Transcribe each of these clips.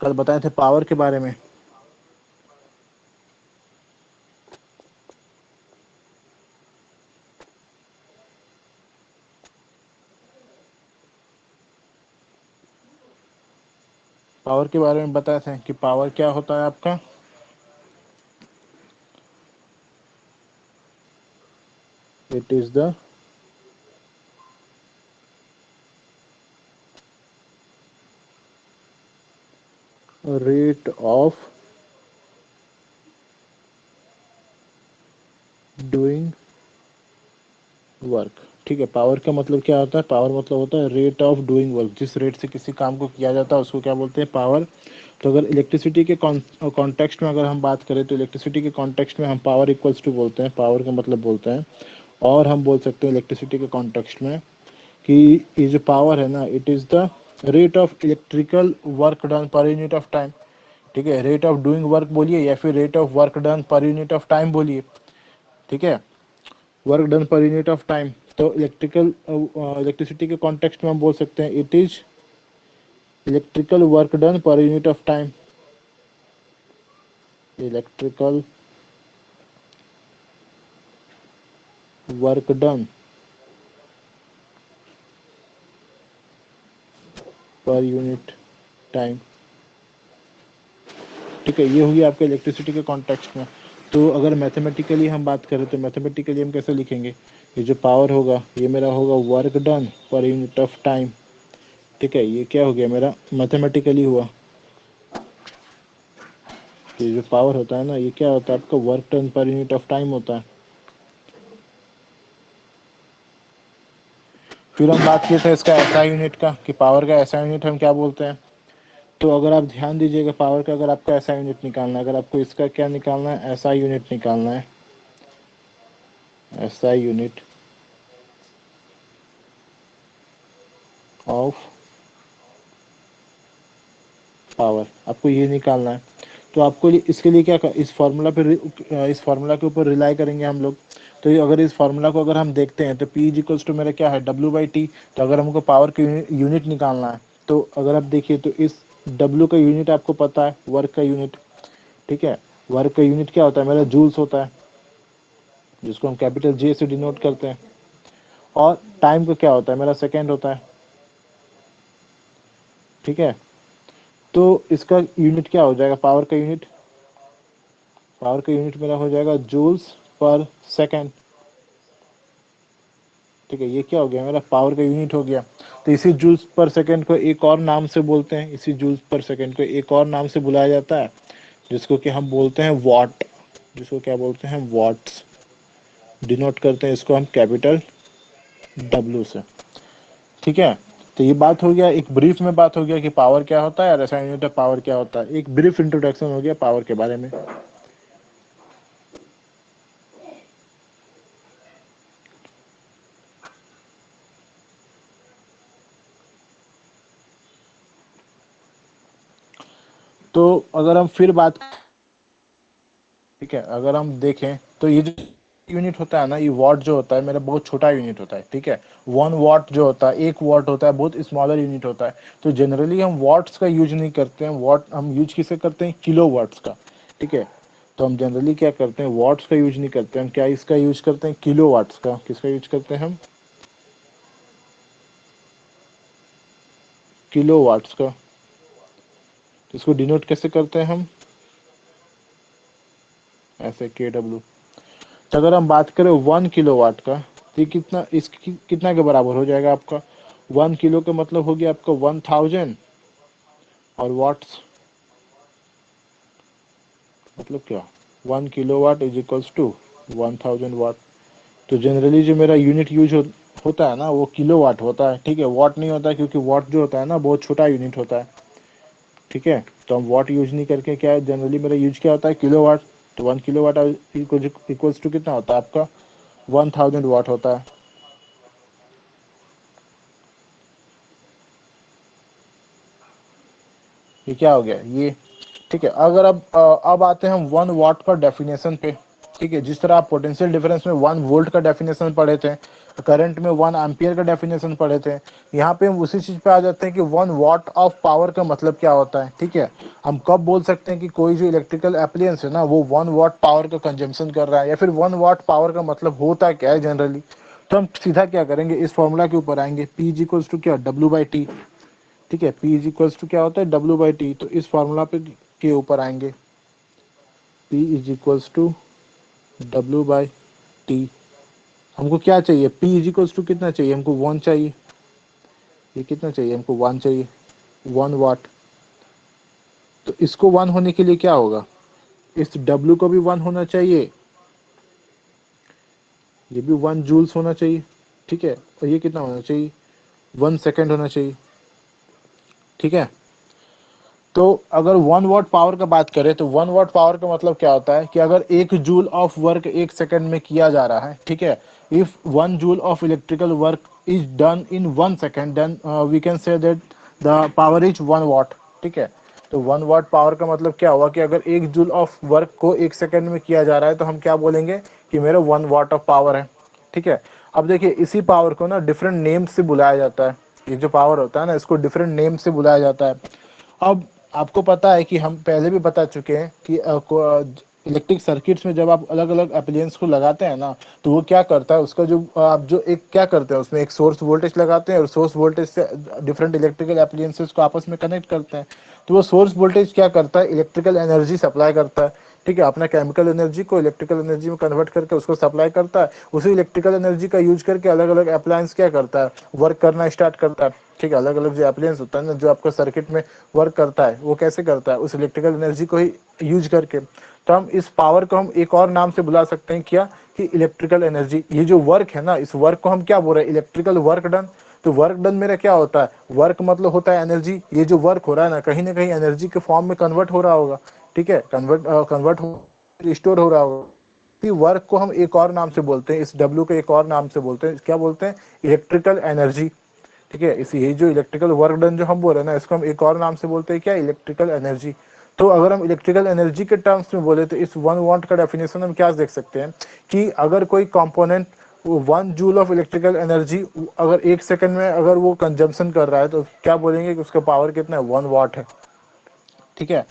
कल बताए थे पावर के बारे में। पावर के बारे में बताए थे कि पावर क्या होता है आपका। It is the rate of doing work. ठीक है, पावर का मतलब क्या होता है? पावर मतलब होता है रेट ऑफ डूइंग वर्क। जिस रेट से किसी काम को किया जाता है उसको क्या बोलते हैं? पावर। तो अगर इलेक्ट्रिसिटी के कॉन्टेक्स्ट में अगर हम बात करें तो इलेक्ट्रिसिटी के कॉन्टेक्स्ट में हम पावर इक्वल्स टू बोलते हैं, पावर का मतलब बोलते हैं। और हम बोल सकते हैं इलेक्ट्रिसिटी के कॉन्टेक्स्ट में कि ये जो पावर है ना, it is the rate of electrical work done per unit of time. ठीक है, रेट ऑफ डूइंग वर्क बोलिए या फिर rate of work done per unit of time बोलिए। ठीक है, work done per unit of time. तो इलेक्ट्रिसिटी के कॉन्टेक्स्ट में हम बोल सकते हैं it is electrical work done per unit of time. Electrical work done per unit time. ठीक है, ये होगी आपके इलेक्ट्रिसिटी के कॉन्टेक्स्ट में। तो अगर मैथमेटिकली हम बात करें तो मैथमेटिकली हम कैसे लिखेंगे? ये जो पावर होगा ये मेरा होगा work done per unit of time. ठीक है, ये क्या हो गया मेरा मैथमेटिकली हुआ। ये जो पावर होता है ना, ये क्या होता है आपका? Work done per unit of time होता है। फिर हम बात किए थे इसका एसआई यूनिट का, कि पावर का एसआई यूनिट हम क्या बोलते हैं। तो अगर आप ध्यान दीजिएगा, पावर का अगर आपका एसआई यूनिट निकालना है, अगर आपको इसका क्या निकालना है? एसआई यूनिट निकालना है। एसआई यूनिट ऑफ पावर आपको ये निकालना है। तो आपको इसके लिए क्या इस फार्मूला पे इस फार्मूला के ऊपर रिलाई करेंगे हम लोग। तो ये अगर इस फार्मूला को अगर हम देखते हैं तो P इज इक्वल्स टू मेरा क्या है? W/T। तो अगर हमको पावर की यूनिट निकालना है तो अगर आप देखिए तो इस W का यूनिट आपको पता है, वर्क का यूनिट। ठीक है, वर्क का यूनिट क्या होता है मेरा? जूल्स होता है, जिसको हम कैपिटल J से डिनोट करते हैं। और टाइम का क्या होता है मेरा? सेकेंड होता है। ठीक है, तो इसका यूनिट क्या हो जाएगा? पावर का यूनिट, पावर का यूनिट मेरा हो जाएगा जूल्स पर सेकेंड। ठीक है, ये क्या हो गया मेरा? पावर का यूनिट हो गया। तो इसी जूल्स पर सेकेंड को एक और नाम से बोलते हैं, इसी जूल्स पर सेकेंड को एक और नाम से बुलाया जाता है, जिसको कि हम बोलते हैं वॉट। जिसको क्या बोलते हैं? वॉट्स। डिनोट करते हैं इसको हम कैपिटल W से। ठीक है, तो ये बात हो गया, एक ब्रीफ में बात हो गया कि पावर क्या होता है और एसआई यूनिट ऑफ पावर क्या होता है। एक ब्रीफ इंट्रोडक्शन हो गया पावर के बारे में। तो अगर हम फिर बात, ठीक है, अगर हम देखें तो ये जो यूनिट होता है ना, ये वॉट जो होता है मेरा बहुत छोटा यूनिट होता है। ठीक है, 1 वॉट जो होता है, 1 वॉट होता है, बहुत स्मॉलर यूनिट होता है। तो जनरली हम वॉट्स का यूज नहीं करते हैं, वॉट हम यूज किसे करते हैं? किलो वॉट्स का। ठीक है, तो हम जनरली क्या करते हैं? वॉट्स का यूज नहीं करते हैं, हम क्या इसका यूज करते हैं? किलो वाट्स का। किसका यूज करते हैं हम? किलो वाट्स का। तो इसको डिनोट कैसे करते हैं हम? ऐसे KW। तो अगर हम बात करें 1 किलोवाट का, तो ये कितना, कितना के बराबर हो जाएगा आपका? 1 किलो का मतलब हो गया आपका 1000, और वाट्स मतलब क्या? 1 किलोवाट इज इक्वल्स टू 1000 वाट। तो जनरली जो मेरा यूनिट यूज होता है ना, वो किलोवाट होता है। ठीक है, वाट नहीं होता है, क्योंकि वाट जो होता है ना बहुत छोटा यूनिट होता है। ठीक है, तो हम वाट यूज नहीं करके क्या है, जनरली मेरा यूज क्या होता है? किलोवाट। तो 1 किलोवाट इक्वल्स टू कितना होता है आपका? 1000 वाट होता है। ये क्या हो गया ये? ठीक है, अगर अब आते हैं हम 1 वाट का डेफिनेशन पे। ठीक है, जिस तरह आप पोटेंशियल डिफरेंस में 1 वोल्ट का डेफिनेशन पढ़े थे, करंट में 1 एम्पियर का डेफिनेशन पढ़े थे, यहाँ पे हम उसी चीज पे आ जाते हैं कि 1 वाट ऑफ पावर का मतलब क्या होता है। ठीक है, हम कब बोल सकते हैं कि कोई जो इलेक्ट्रिकल एप्लियंस है ना वो 1 वाट पावर का कंजम्पशन कर रहा है, या फिर 1 वाट पावर का मतलब होता क्या है जनरली। तो हम सीधा क्या करेंगे, इस फॉर्मूला के ऊपर आएंगे, P इज इक्वल्स टू क्या, W/T। ठीक है, P इज इक्वल्स टू क्या होता है, W/T। तो इस फॉर्मूला पे के ऊपर आएंगे, P is equals to W/T। हमको क्या चाहिए, P इज इक्वल्स टू कितना चाहिए हमको, 1 चाहिए। ये कितना चाहिए हमको, 1 चाहिए, 1 वाट। तो इसको 1 होने के लिए क्या होगा, इस W को भी 1 होना चाहिए, ये भी 1 जूल्स होना चाहिए। ठीक है, और ये कितना होना चाहिए, 1 सेकेंड होना चाहिए। ठीक है, तो अगर 1 वाट पावर का बात करें तो 1 वाट पावर का मतलब क्या होता है कि अगर 1 जूल ऑफ वर्क 1 सेकेंड में किया जा रहा है, ठीक है, if 1 joule of electrical work is done in 1 second, then we can say that the power is 1 watt. ठीक है, तो 1 वाट पावर का मतलब क्या हुआ कि अगर 1 जूल ऑफ वर्क को 1 सेकेंड में किया जा रहा है तो हम क्या बोलेंगे कि मेरा 1 वाट ऑफ पावर है। ठीक है, अब देखिए इसी पावर को ना डिफरेंट नेम से बुलाया जाता है, ये जो पावर होता है ना इसको डिफरेंट नेम से बुलाया जाता है। अब आपको पता है कि हम पहले भी बता चुके हैं कि इलेक्ट्रिक सर्किट्स में जब आप अलग अलग एप्लियंस को लगाते हैं ना तो वो क्या करता है, उसका जो आप जो एक क्या करते हैं उसमें एक सोर्स वोल्टेज लगाते हैं और सोर्स वोल्टेज से डिफरेंट इलेक्ट्रिकल एप्लियंसेस को आपस में कनेक्ट करते हैं। तो वो सोर्स वोल्टेज क्या करता है, इलेक्ट्रिकल एनर्जी सप्लाई करता है। ठीक है, अपना केमिकल एनर्जी को इलेक्ट्रिकल एनर्जी में कन्वर्ट करके उसको सप्लाई करता है। उसी इलेक्ट्रिकल एनर्जी का यूज करके अलग अलग अप्लायंस क्या करता है, वर्क करना स्टार्ट करता है। ठीक है, अलग अलग जो अप्लायंस होता है ना जो आपका सर्किट में वर्क करता है वो कैसे करता है, उस इलेक्ट्रिकल एनर्जी को ही यूज करके। तो हम इस पावर को हम एक और नाम से बुला सकते हैं क्या, कि इलेक्ट्रिकल एनर्जी। ये जो वर्क है ना इस वर्क को हम क्या बोल रहे हैं, इलेक्ट्रिकल वर्क डन। तो वर्क डन मेरा क्या होता है, वर्क मतलब होता है एनर्जी। ये जो वर्क हो रहा है ना कहीं एनर्जी के फॉर्म में कन्वर्ट हो रहा होगा। ठीक है, कन्वर्ट स्टोर हो रहा होगा। वर्क को हम एक और नाम से बोलते हैं, इस डब्ल्यू को एक और नाम से बोलते हैं, क्या बोलते हैं, इलेक्ट्रिकल एनर्जी। ठीक है, इसी ये जो इलेक्ट्रिकल वर्क डन जो हम बोल रहे हैं ना इसको हम एक और नाम से बोलते हैं क्या, इलेक्ट्रिकल एनर्जी। तो अगर हम इलेक्ट्रिकल एनर्जी के टर्म्स में बोले तो इस 1 वाट का डेफिनेशन हम क्या देख सकते हैं कि अगर कोई component 1 joule of electrical energy अगर 1 सेकेंड में अगर वो कंजम्पशन कर रहा है तो क्या बोलेंगे कि उसका पावर कितना है, 1 वाट है। ठीक है,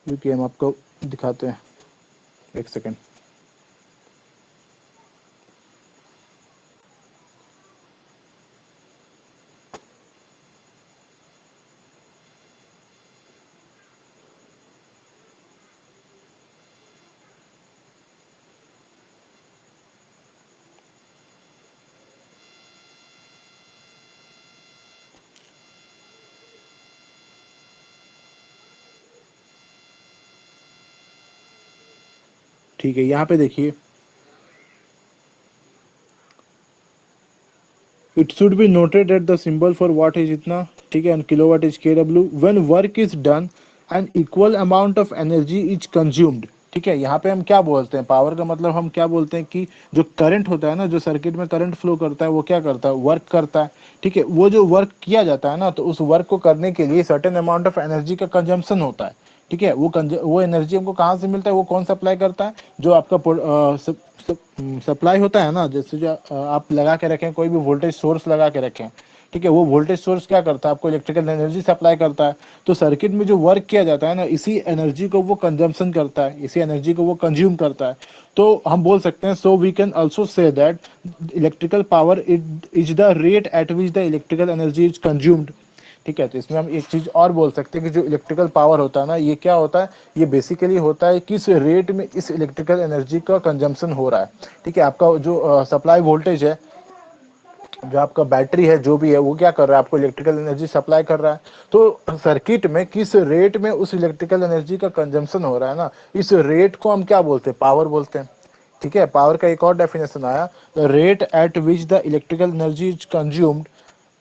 क्योंकि हम आपको दिखाते हैं, 1 सेकेंड। ठीक है, यहाँ पे देखिए, it should be noted at the symbol for what is इतना। ठीक है, and kilowatt is KW। When work is done and equal amount of energy is consumed. ठीक है, यहाँ पे हम क्या बोलते हैं, पावर का मतलब हम क्या बोलते हैं कि जो करंट होता है ना, जो सर्किट में करंट फ्लो करता है वो क्या करता है, वर्क करता है। ठीक है, वो जो वर्क किया जाता है ना तो उस वर्क को करने के लिए सर्टेन अमाउंट ऑफ एनर्जी का कंजम्पशन होता है। ठीक है, वो एनर्जी हमको कहाँ से मिलता है, वो कौन सप्लाई करता है, जो आपका सप्लाई होता है ना, जैसे जो आप लगा के रखें, कोई भी वोल्टेज सोर्स लगा के रखें। ठीक है, वो वोल्टेज सोर्स क्या करता है, आपको इलेक्ट्रिकल एनर्जी सप्लाई करता है। तो सर्किट में जो वर्क किया जाता है ना इसी एनर्जी को वो कंजम्पशन करता है, इसी एनर्जी को वो कंज्यूम करता है। तो हम बोल सकते हैं, so we can also say that electrical power is the rate at which the electrical energy is consumed. ठीक है, तो इसमें हम एक चीज और बोल सकते हैं कि जो इलेक्ट्रिकल पावर होता है ना ये क्या होता है, ये बेसिकली होता है किस रेट में इस इलेक्ट्रिकल एनर्जी का कंजम्पशन हो रहा है। ठीक है, आपका जो सप्लाई वोल्टेज है, जो आपका बैटरी है जो भी है वो क्या कर रहा है, आपको इलेक्ट्रिकल एनर्जी सप्लाई कर रहा है। तो सर्किट में किस रेट में उस इलेक्ट्रिकल एनर्जी का कंजम्पशन हो रहा है ना, इस रेट को हम क्या बोलते हैं, पावर बोलते हैं। ठीक है, पावर का एक और डेफिनेशन आया, the rate at which the electrical energy is consumed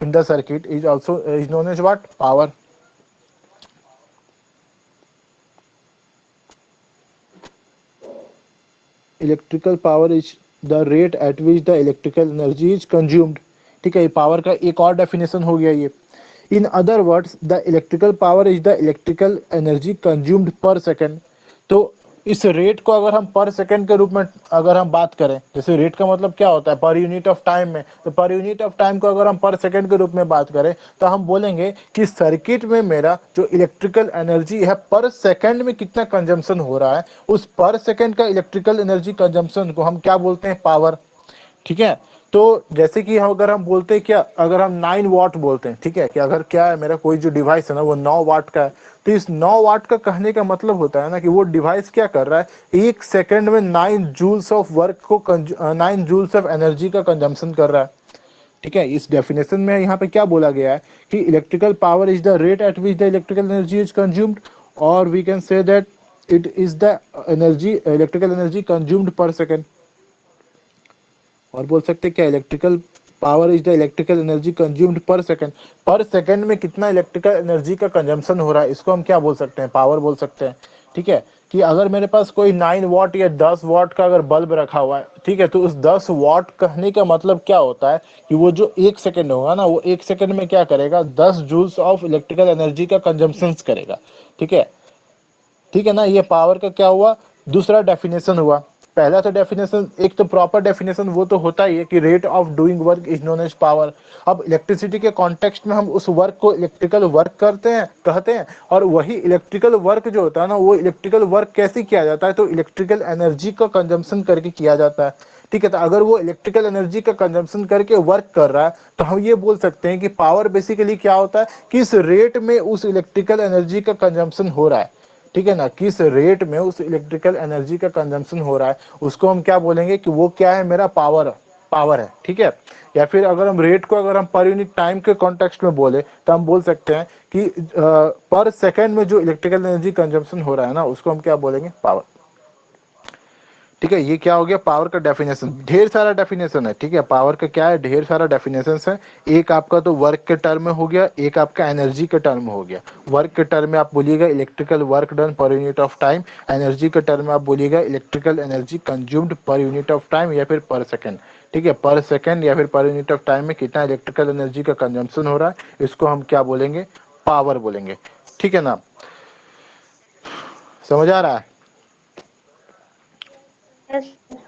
in the circuit is also is known as what, power. Electrical power is the rate at which the electrical energy is consumed. ठीक है, ये power का एक और definition हो गया ये। In other words the electrical power is the electrical energy consumed पर सेकेंड। तो इस रेट को अगर हम पर सेकंड के रूप में अगर हम बात करें, जैसे रेट का मतलब क्या होता है पर यूनिट ऑफ टाइम में, तो पर यूनिट ऑफ टाइम को अगर हम पर सेकंड के रूप में बात करें तो हम बोलेंगे कि सर्किट में मेरा जो इलेक्ट्रिकल एनर्जी है पर सेकंड में कितना कंजम्पशन हो रहा है, उस पर सेकंड का इलेक्ट्रिकल एनर्जी कंजम्पशन को हम क्या बोलते हैं, पावर। ठीक है। तो जैसे कि अगर हम बोलते हैं क्या, अगर हम 9 वाट बोलते हैं, ठीक है, कि अगर क्या है मेरा कोई जो डिवाइस है ना वो 9 वाट का है, तो इस 9 वाट का कहने का मतलब होता है ना कि वो डिवाइस क्या कर रहा है, 1 सेकंड में 9 जूल्स ऑफ वर्क को 9 जूल्स ऑफ एनर्जी का कंजम्पशन कर रहा है। ठीक है। इस डेफिनेशन में यहाँ पे क्या बोला गया है कि electrical power is the rate at which the electrical energy is consumed, और we can say that it is the energy, electrical energy consumed per second. और बोल सकते हैं क्या, electrical power is the electrical energy consumed per second. Per second में कितना electrical energy का consumption हो रहा है, इसको हम क्या बोल सकते हैं, पावर बोल सकते हैं। ठीक है। कि अगर मेरे पास कोई 9 वाट या 10 वाट का अगर बल्ब रखा हुआ है, ठीक है, तो उस 10 वाट कहने का मतलब क्या होता है कि वो जो 1 सेकंड होगा ना, वो 1 सेकंड में क्या करेगा, 10 जूल्स ऑफ इलेक्ट्रिकल एनर्जी का कंजम्पशन करेगा। ठीक है। ठीक है ना, ये पावर का क्या हुआ, दूसरा डेफिनेशन हुआ। पहला तो डेफिनेशन, एक तो प्रॉपर डेफिनेशन वो तो होता ही है कि rate of doing work is known as power. अब इलेक्ट्रिसिटी के कॉन्टेक्स्ट में हम उस वर्क को इलेक्ट्रिकल वर्क करते हैं कहते हैं, और वही इलेक्ट्रिकल वर्क जो होता है ना, वो इलेक्ट्रिकल वर्क कैसे किया जाता है, तो इलेक्ट्रिकल एनर्जी का कंजम्पशन करके किया जाता है। ठीक है। तो अगर वो इलेक्ट्रिकल एनर्जी का कंजम्पशन करके वर्क कर रहा है, तो हम ये बोल सकते हैं कि पावर बेसिकली क्या होता है, किस रेट में उस इलेक्ट्रिकल एनर्जी का कंजम्पशन हो रहा है। ठीक है ना, किस रेट में उस इलेक्ट्रिकल एनर्जी का कंजम्पशन हो रहा है, उसको हम क्या बोलेंगे कि वो क्या है, मेरा पावर, पावर है। ठीक है। या फिर अगर हम रेट को अगर हम पर यूनिट टाइम के कॉन्टेक्स्ट में बोले, तो हम बोल सकते हैं कि पर सेकंड में जो इलेक्ट्रिकल एनर्जी कंजम्पशन हो रहा है ना, उसको हम क्या बोलेंगे, पावर। ठीक है। ये क्या हो गया, पावर का डेफिनेशन। ढेर सारा डेफिनेशन है। ठीक है। पावर का क्या है, ढेर सारा डेफिनेशन है। एक आपका तो वर्क के टर्म में हो गया, एक आपका एनर्जी के टर्म में हो गया। वर्क के टर्म में आप बोलिएगा electrical work done per unit of time, energy के टर्म में आप बोलिएगा इलेक्ट्रिकल एनर्जी कंज्यूम्ड पर यूनिट ऑफ टाइम या फिर पर सेकेंड। ठीक है। पर सेकेंड या फिर पर यूनिट ऑफ टाइम में कितना इलेक्ट्रिकल एनर्जी का कंजम्पशन हो रहा है, इसको हम क्या बोलेंगे, पावर बोलेंगे। ठीक है ना, समझ आ रहा है।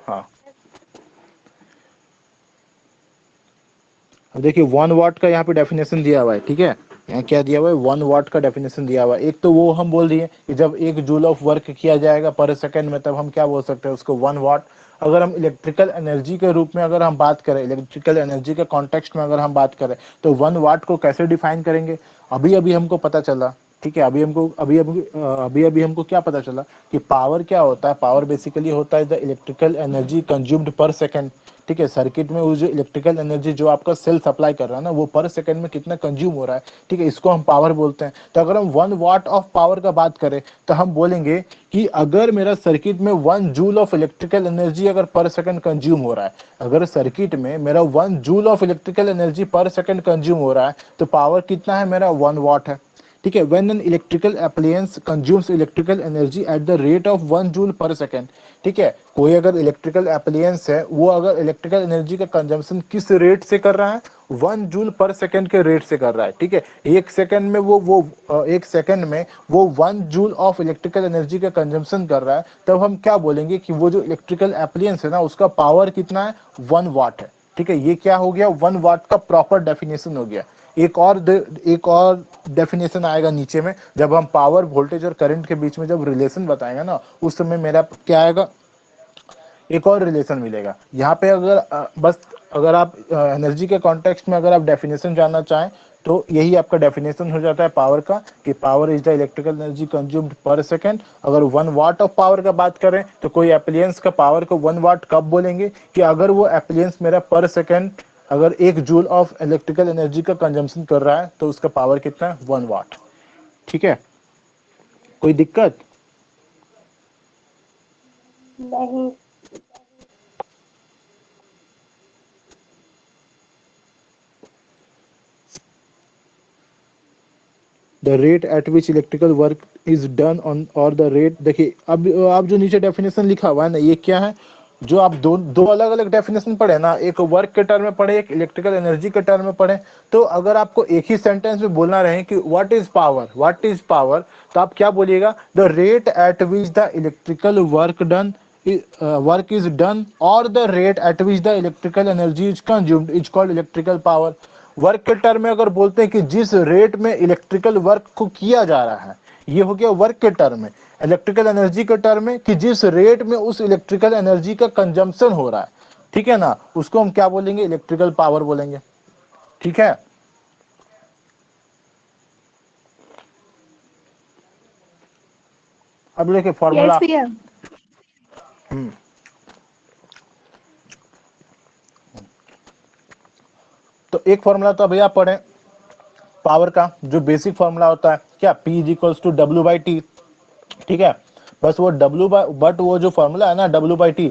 हाँ। अब देखिए 1 वाट का यहाँ पे डेफिनेशन दिया हुआ है। ठीक है। यहाँ क्या दिया हुआ है, 1 वाट का डेफिनेशन दिया हुआ है। एक तो वो हम बोल दिए कि जब 1 जूल ऑफ वर्क किया जाएगा पर सेकंड में, तब हम क्या बोल सकते हैं उसको, 1 वाट। अगर हम इलेक्ट्रिकल एनर्जी के रूप में अगर हम बात करें, इलेक्ट्रिकल एनर्जी के कॉन्टेक्स्ट में अगर हम बात करें, तो 1 वाट को कैसे डिफाइन करेंगे, अभी अभी हमको पता चला। ठीक है। अभी अभी हमको क्या पता चला कि पावर क्या होता है, पावर बेसिकली होता है the electrical energy consumed per second. ठीक है। सर्किट में वो जो इलेक्ट्रिकल एनर्जी जो आपका सेल सप्लाई कर रहा है ना, वो पर सेकंड में कितना कंज्यूम हो रहा है, ठीक है, इसको हम पावर बोलते हैं। तो अगर हम 1 वाट ऑफ पावर का बात करें, तो हम बोलेंगे कि अगर मेरा सर्किट में 1 जूल ऑफ इलेक्ट्रिकल एनर्जी अगर पर सेकंड कंज्यूम हो रहा है, अगर सर्किट में मेरा 1 जूल ऑफ इलेक्ट्रिकल एनर्जी पर सेकंड कंज्यूम हो रहा है, तो पावर कितना है मेरा, 1 वाट है। ठीक है। When an electrical appliance consumes electrical energy at the rate of 1 joule पर सेकेंड। ठीक है। कोई अगर इलेक्ट्रिकल अप्लायंस है, वो अगर इलेक्ट्रिकल एनर्जी का कंजम्पशन किस रेट से कर रहा है, 1 जूल पर सेकेंड के रेट से कर रहा है। ठीक है। 1 सेकेंड में वो 1 सेकेंड में वो 1 जूल ऑफ इलेक्ट्रिकल एनर्जी का कंजम्पशन कर रहा है, तब हम क्या बोलेंगे कि वो जो इलेक्ट्रिकल अप्लायंस है ना, उसका पावर कितना है, 1 वाट है। ठीक है। ये क्या हो गया, 1 वाट का प्रॉपर डेफिनेशन हो गया। एक और डेफिनेशन आएगा नीचे में, जब हम पावर वोल्टेज और करंट के बीच में जब रिलेशन बताएंगे ना, उस समय मेरा क्या आएगा, एक और रिलेशन मिलेगा। यहाँ पे अगर बस अगर आप एनर्जी के कॉन्टेक्स्ट में अगर आप डेफिनेशन जानना चाहें, तो यही आपका डेफिनेशन हो जाता है पावर का, कि power is the electrical energy consumed per second. अगर 1 वाट ऑफ पावर का बात करें, तो कोई एप्लियंस का पावर को 1 वाट कब बोलेंगे, कि अगर वो एप्लियंस मेरा पर सेकंड अगर 1 जूल ऑफ इलेक्ट्रिकल एनर्जी का कंजम्पशन कर रहा है, तो उसका पावर कितना है, 1 वाट। ठीक है। कोई दिक्कत। नहीं। The rate at which electrical work is done on, और द रेट, देखिए अब जो नीचे डेफिनेशन लिखा हुआ है ना, ये क्या है, जो आप दो दो अलग अलग डेफिनेशन पढ़े ना, एक वर्क के टर्म में पढ़े, एक इलेक्ट्रिकल एनर्जी के टर्म में पढ़े, तो अगर आपको एक ही सेंटेंस में बोलना रहे कि what is power, what is power, तो आप क्या बोलिएगा, the rate at which the electrical work is done और the rate at which the electrical energy is consumed is called electrical power. Work के टर्म में अगर बोलते हैं कि जिस रेट में इलेक्ट्रिकल वर्क को किया जा रहा है, ये हो गया वर्क के टर्म में। इलेक्ट्रिकल एनर्जी के टर्म में कि जिस रेट में उस इलेक्ट्रिकल एनर्जी का कंजम्पशन हो रहा है, ठीक है ना, उसको हम क्या बोलेंगे, इलेक्ट्रिकल पावर बोलेंगे। ठीक है, अब देखिए यस फॉर्मूला। भैया। तो एक फॉर्मूला तो भैया पढ़े पावर का, जो बेसिक फॉर्मूला होता है क्या, P is equals to W by T. ठीक है, बस वो बट वो जो फॉर्मूला है ना W/T,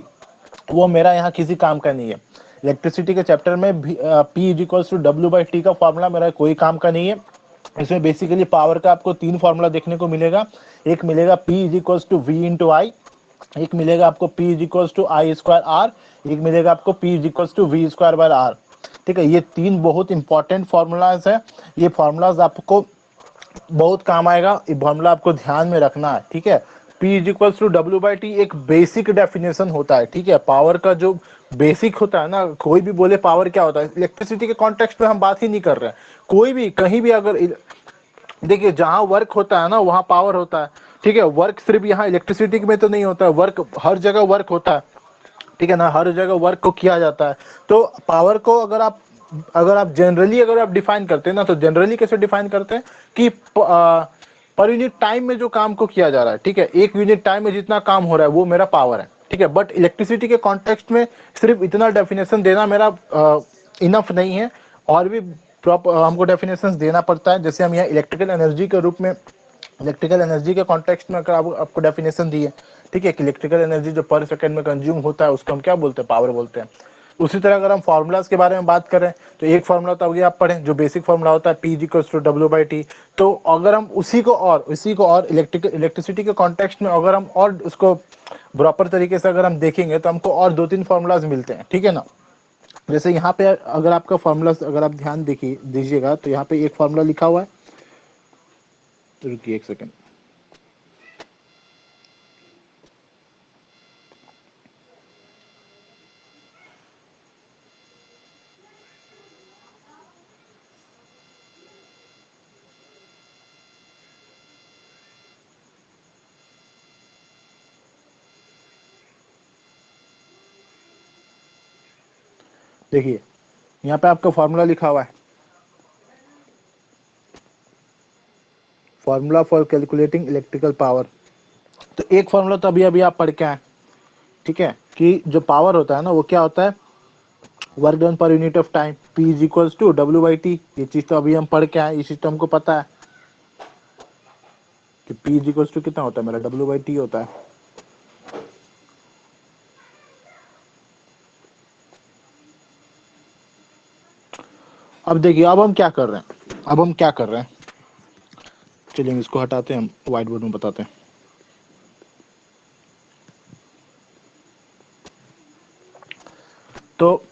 वो मेरा यहाँ किसी काम का नहीं है। इलेक्ट्रिसिटी के चैप्टर में भी P is equals to W/T का फॉर्मूला मेरा कोई काम का नहीं है। इसमें बेसिकली पावर का आपको तीन फॉर्मूला देखने को मिलेगा। एक मिलेगा P is equals to V into I, एक मिलेगा आपको P is equals to I square R, एक मिलेगा आपको P is equals to V square by R. ठीक है, ये तीन बहुत इंपॉर्टेंट फॉर्मूलाज है। ये फॉर्मूलाज आपको बहुत काम आएगा, ये फॉर्मूला आपको ध्यान में रखना है। ठीक है, P is equals to W/T एक बेसिक डेफिनेशन होता है। ठीक है, पावर का जो बेसिक होता है ना, कोई भी बोले पावर क्या होता है, इलेक्ट्रिसिटी के कॉन्टेक्स्ट में हम बात ही नहीं कर रहे हैं। कोई भी कहीं भी अगर देखिए, जहां वर्क होता है ना वहां पावर होता है। ठीक है, वर्क सिर्फ यहाँ इलेक्ट्रिसिटी में तो नहीं होता है, वर्क हर जगह वर्क होता है। ठीक है ना, हर जगह वर्क को किया जाता है। तो पावर को अगर आप जनरली अगर आप डिफाइन करते हैं ना, तो जनरली कैसे डिफाइन करते हैं कि पर यूनिट टाइम में जो काम को किया जा रहा है, ठीक है, एक यूनिट टाइम में जितना काम हो रहा है वो मेरा पावर है। ठीक है, बट इलेक्ट्रिसिटी के कॉन्टेक्स्ट में सिर्फ इतना डेफिनेशन देना मेरा इनफ नहीं है, और भी प्रॉपर हमको डेफिनेशन देना पड़ता है। जैसे हम यहाँ इलेक्ट्रिकल एनर्जी के रूप में, इलेक्ट्रिकल एनर्जी के कॉन्टेक्स्ट में अगर आपको डेफिनेशन दी है, ठीक है, कि इलेक्ट्रिकल एनर्जी जो पर सेकंड में कंज्यूम होता है उसको हम क्या बोलते हैं, पावर बोलते हैं। उसी तरह अगर हम फार्मूलाज के बारे में बात करें, तो एक फार्मूला तो अभी आप पढ़ें जो बेसिक फार्मूला होता है P इक्वल्स टू W/T। तो अगर हम उसी को और इलेक्ट्रिसिटी के कॉन्टेक्स्ट में अगर हम और उसको प्रॉपर तरीके से अगर हम देखेंगे, तो हमको और दो तीन फार्मूलाज मिलते हैं। ठीक है ना, जैसे यहाँ पे अगर आपका फार्मूला अगर आप ध्यान देखिए दीजिएगा, तो यहाँ पे एक फार्मूला लिखा हुआ है, तो रुकिए एक सेकेंड। देखिए, यहाँ पे आपका फॉर्मूला लिखा हुआ है, formula for calculating electrical power. तो एक फॉर्मूला तो अभी अभी आप पढ़ के आए, ठीक है, कि जो पावर होता है ना वो क्या होता है, work done per unit of time, P is equals to W/T। ये चीज तो अभी हम पढ़ के आए, ये चीज तो हमको पता है कि P इज इक्वल्स टू कितना होता है, मेरा W/T होता है। अब देखिए, अब हम क्या कर रहे हैं, चलिए इसको हटाते हैं, हम व्हाइट बोर्ड में बताते हैं। तो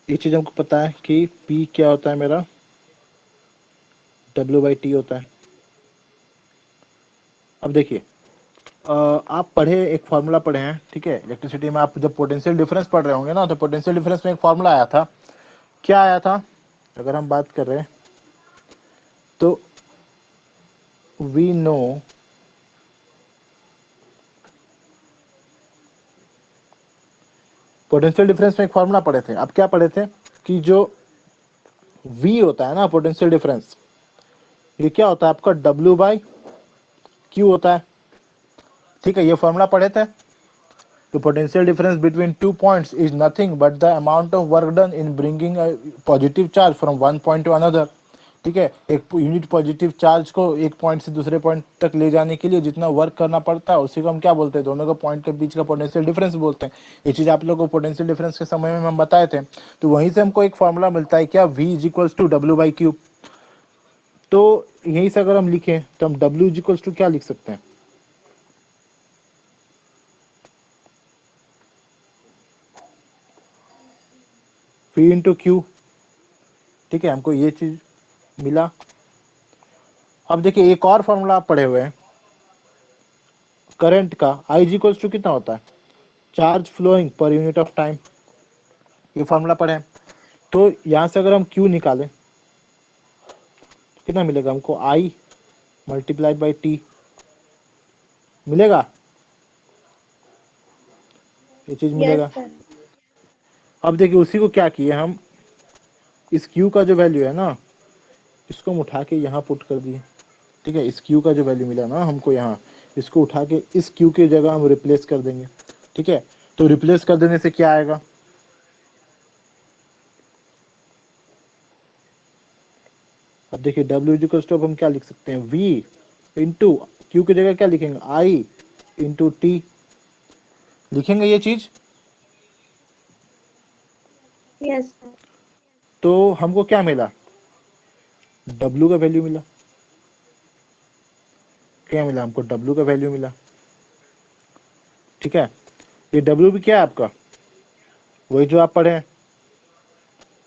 ये चीज हमको पता है कि P क्या होता है, मेरा W/T होता है। अब देखिए, आप पढ़े एक फॉर्मूला पढ़े हैं, ठीक है, इलेक्ट्रिसिटी में आप जब पोटेंशियल डिफरेंस पढ़ रहे होंगे ना, तो पोटेंशियल डिफरेंस में एक फॉर्मूला आया था। क्या आया था, अगर हम बात कर रहे हैं तो वी नो पोटेंशियल डिफरेंस में एक फॉर्मूला पढ़े थे। अब क्या पढ़े थे कि जो V होता है ना, पोटेंशियल डिफरेंस, ये क्या होता है आपका W/Q होता है। ठीक है, ये फॉर्मूला पढ़े थे। The potential difference between 2 points is nothing but the amount of work done in bringing a positive charge from one point to another। ठीक है, एक यूनिट पॉजिटिव चार्ज को एक पॉइंट से दूसरे पॉइंट तक ले जाने के लिए जितना वर्क करना पड़ता है, उसी को हम क्या बोलते हैं, दोनों का पॉइंट के बीच का पोटेंशियल डिफरेंस बोलते हैं। ये चीज आप लोगों को पोटेंशियल डिफरेंस के समय में हम बताए थे। तो वहीं से हमको एक फॉर्मूला मिलता है, क्या, V is equals to W/Q। तो यहीं से अगर हम लिखें तो हम W इज इक्वल्स टू क्या लिख सकते हैं, P इंटू क्यू, ठीक है, हमको ये चीज मिला। अब देखिए एक और फॉर्मूला आप पढ़े हुए हैं करंट का, I इज इक्वल्स टू कितना होता है, charge flowing per unit of time, ये फॉर्मूला पढ़े हैं। तो यहाँ से अगर हम Q निकालें कितना मिलेगा हमको, I मल्टीप्लाइड बाई T मिलेगा, ये चीज यस मिलेगा। सर। अब देखिए उसी को क्या किए हम, इस Q का जो वैल्यू है ना, इसको हम उठा के यहाँ पुट कर दिए, ठीक है, इस Q का जो वैल्यू मिला ना हमको यहाँ, इसको उठा के इस Q की जगह हम रिप्लेस कर देंगे, ठीक है। तो रिप्लेस कर देने से क्या आएगा, अब देखिए W इक्वल टू हम क्या लिख सकते हैं, V इंटू क्यू की जगह क्या लिखेंगे, I इंटू टी लिखेंगे ये चीज। Yes sir. तो हमको क्या मिला, W का वैल्यू मिला, क्या मिला हमको, W का वैल्यू मिला, ठीक है। ये W भी क्या है आपका, वही जो आप पढ़े हैं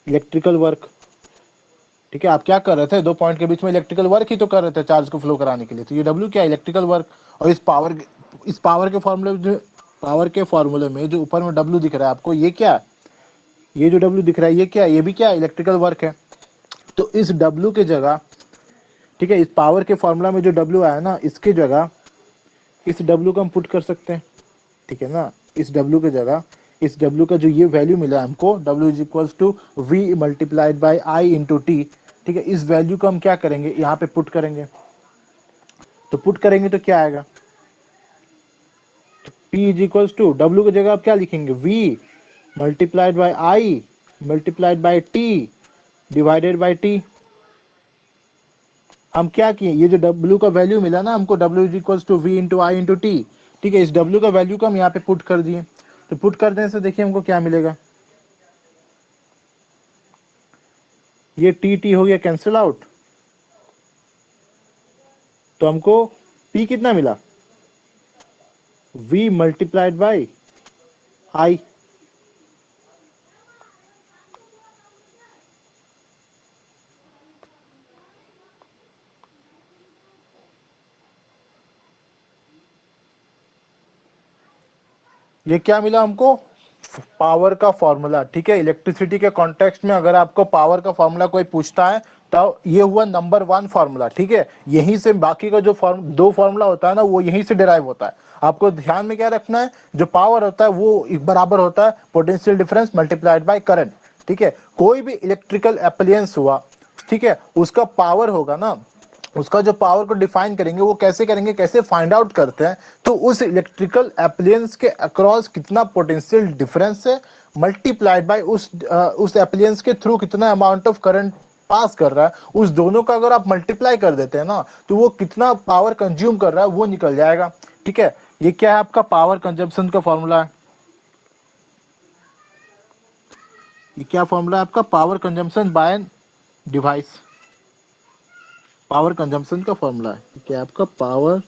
इलेक्ट्रिकल वर्क, ठीक है। आप क्या कर रहे थे, दो पॉइंट के बीच में इलेक्ट्रिकल वर्क ही तो कर रहे थे चार्ज को फ्लो कराने के लिए, तो ये W क्या है, इलेक्ट्रिकल वर्क। और इस पावर के फॉर्मूले में जो ऊपर में W दिख रहा है आपको, ये क्या, ये जो W दिख रहा है ये क्या है, ये भी क्या है, इलेक्ट्रिकल वर्क है। तो इस W के जगह, ठीक है, इस पावर के फॉर्मूला में जो W आया ना, इसके जगह इस W को हम पुट कर सकते हैं, ठीक है ना। इस W के जगह इस W का जो ये वैल्यू मिला हमको, W is equals to V multiplied by I into T, ठीक है, इस वैल्यू को हम क्या करेंगे, यहाँ पे पुट करेंगे। तो पुट करेंगे तो क्या आएगा, P is equals to W की जगह आप क्या लिखेंगे, V multiplied by I multiplied by T divided by T। हम क्या किए, ये जो W का वैल्यू मिला ना हमको, W is equals to V into I into T, ठीक है, इस W का वैल्यू को हम यहाँ पे पुट कर दिए। तो पुट कर देने से देखिए हमको क्या मिलेगा, ये टी टी हो गया कैंसिल आउट, तो हमको P कितना मिला, V मल्टीप्लाइड बाई I। ये क्या मिला हमको, पावर का फॉर्मूला, ठीक है। इलेक्ट्रिसिटी के कॉन्टेक्स्ट में अगर आपको पावर का फॉर्मूला कोई पूछता है तो ये हुआ नंबर 1 फॉर्मूला, ठीक है। यहीं से बाकी का जो दो फॉर्मूला होता है ना, वो यहीं से डिराइव होता है। आपको ध्यान में क्या रखना है, जो पावर होता है वो एक बराबर होता है potential difference multiplied by current, ठीक है। कोई भी इलेक्ट्रिकल अप्लायंस हुआ, ठीक है, उसका पावर होगा ना, उसका जो पावर को डिफाइन करेंगे वो कैसे करेंगे, कैसे फाइंड आउट करते हैं, तो उस इलेक्ट्रिकल अप्लायंस के अक्रॉस कितना पोटेंशियल डिफरेंस है मल्टीप्लाइड बाय उस अप्लायंस के थ्रू कितना अमाउंट ऑफ करंट पास कर रहा है, उस दोनों का अगर आप मल्टीप्लाई कर देते हैं ना, तो वो कितना पावर कंज्यूम कर रहा है वो निकल जाएगा, ठीक है। ये क्या है आपका पावर कंजम्पशन का फॉर्मूला है, ये क्या फॉर्मूला है आपका, power consumption by device, power consumption का फॉर्मूला है क्या आपका, पावर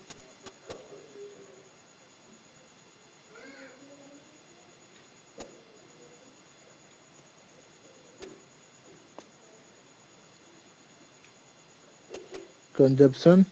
कंजप्शन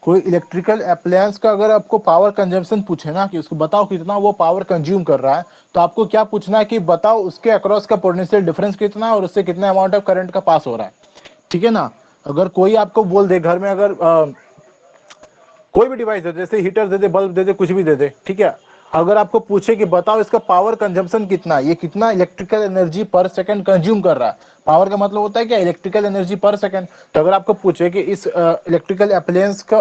कोई इलेक्ट्रिकल अप्लायंस का अगर आपको पावर कंजम्पशन पूछे ना, कि उसको बताओ कितना वो पावर कंज्यूम कर रहा है, तो आपको क्या पूछना है कि बताओ उसके अक्रॉस का पोटेंशियल डिफरेंस कितना है और उससे कितना अमाउंट ऑफ करंट का पास हो रहा है, ठीक है ना। अगर कोई आपको बोल दे घर में, अगर कोई भी डिवाइस दे, जैसे हीटर दे दे, बल्ब दे दे, कुछ भी दे दे, ठीक है, अगर आपको पूछे कि बताओ इसका पावर कंजम्पशन कितना है, ये कितना इलेक्ट्रिकल एनर्जी पर सेकंड कंज्यूम कर रहा है, पावर का मतलब होता है क्या, इलेक्ट्रिकल एनर्जी पर सेकंड। तो अगर आपको पूछे कि इस इलेक्ट्रिकल अप्लायंस का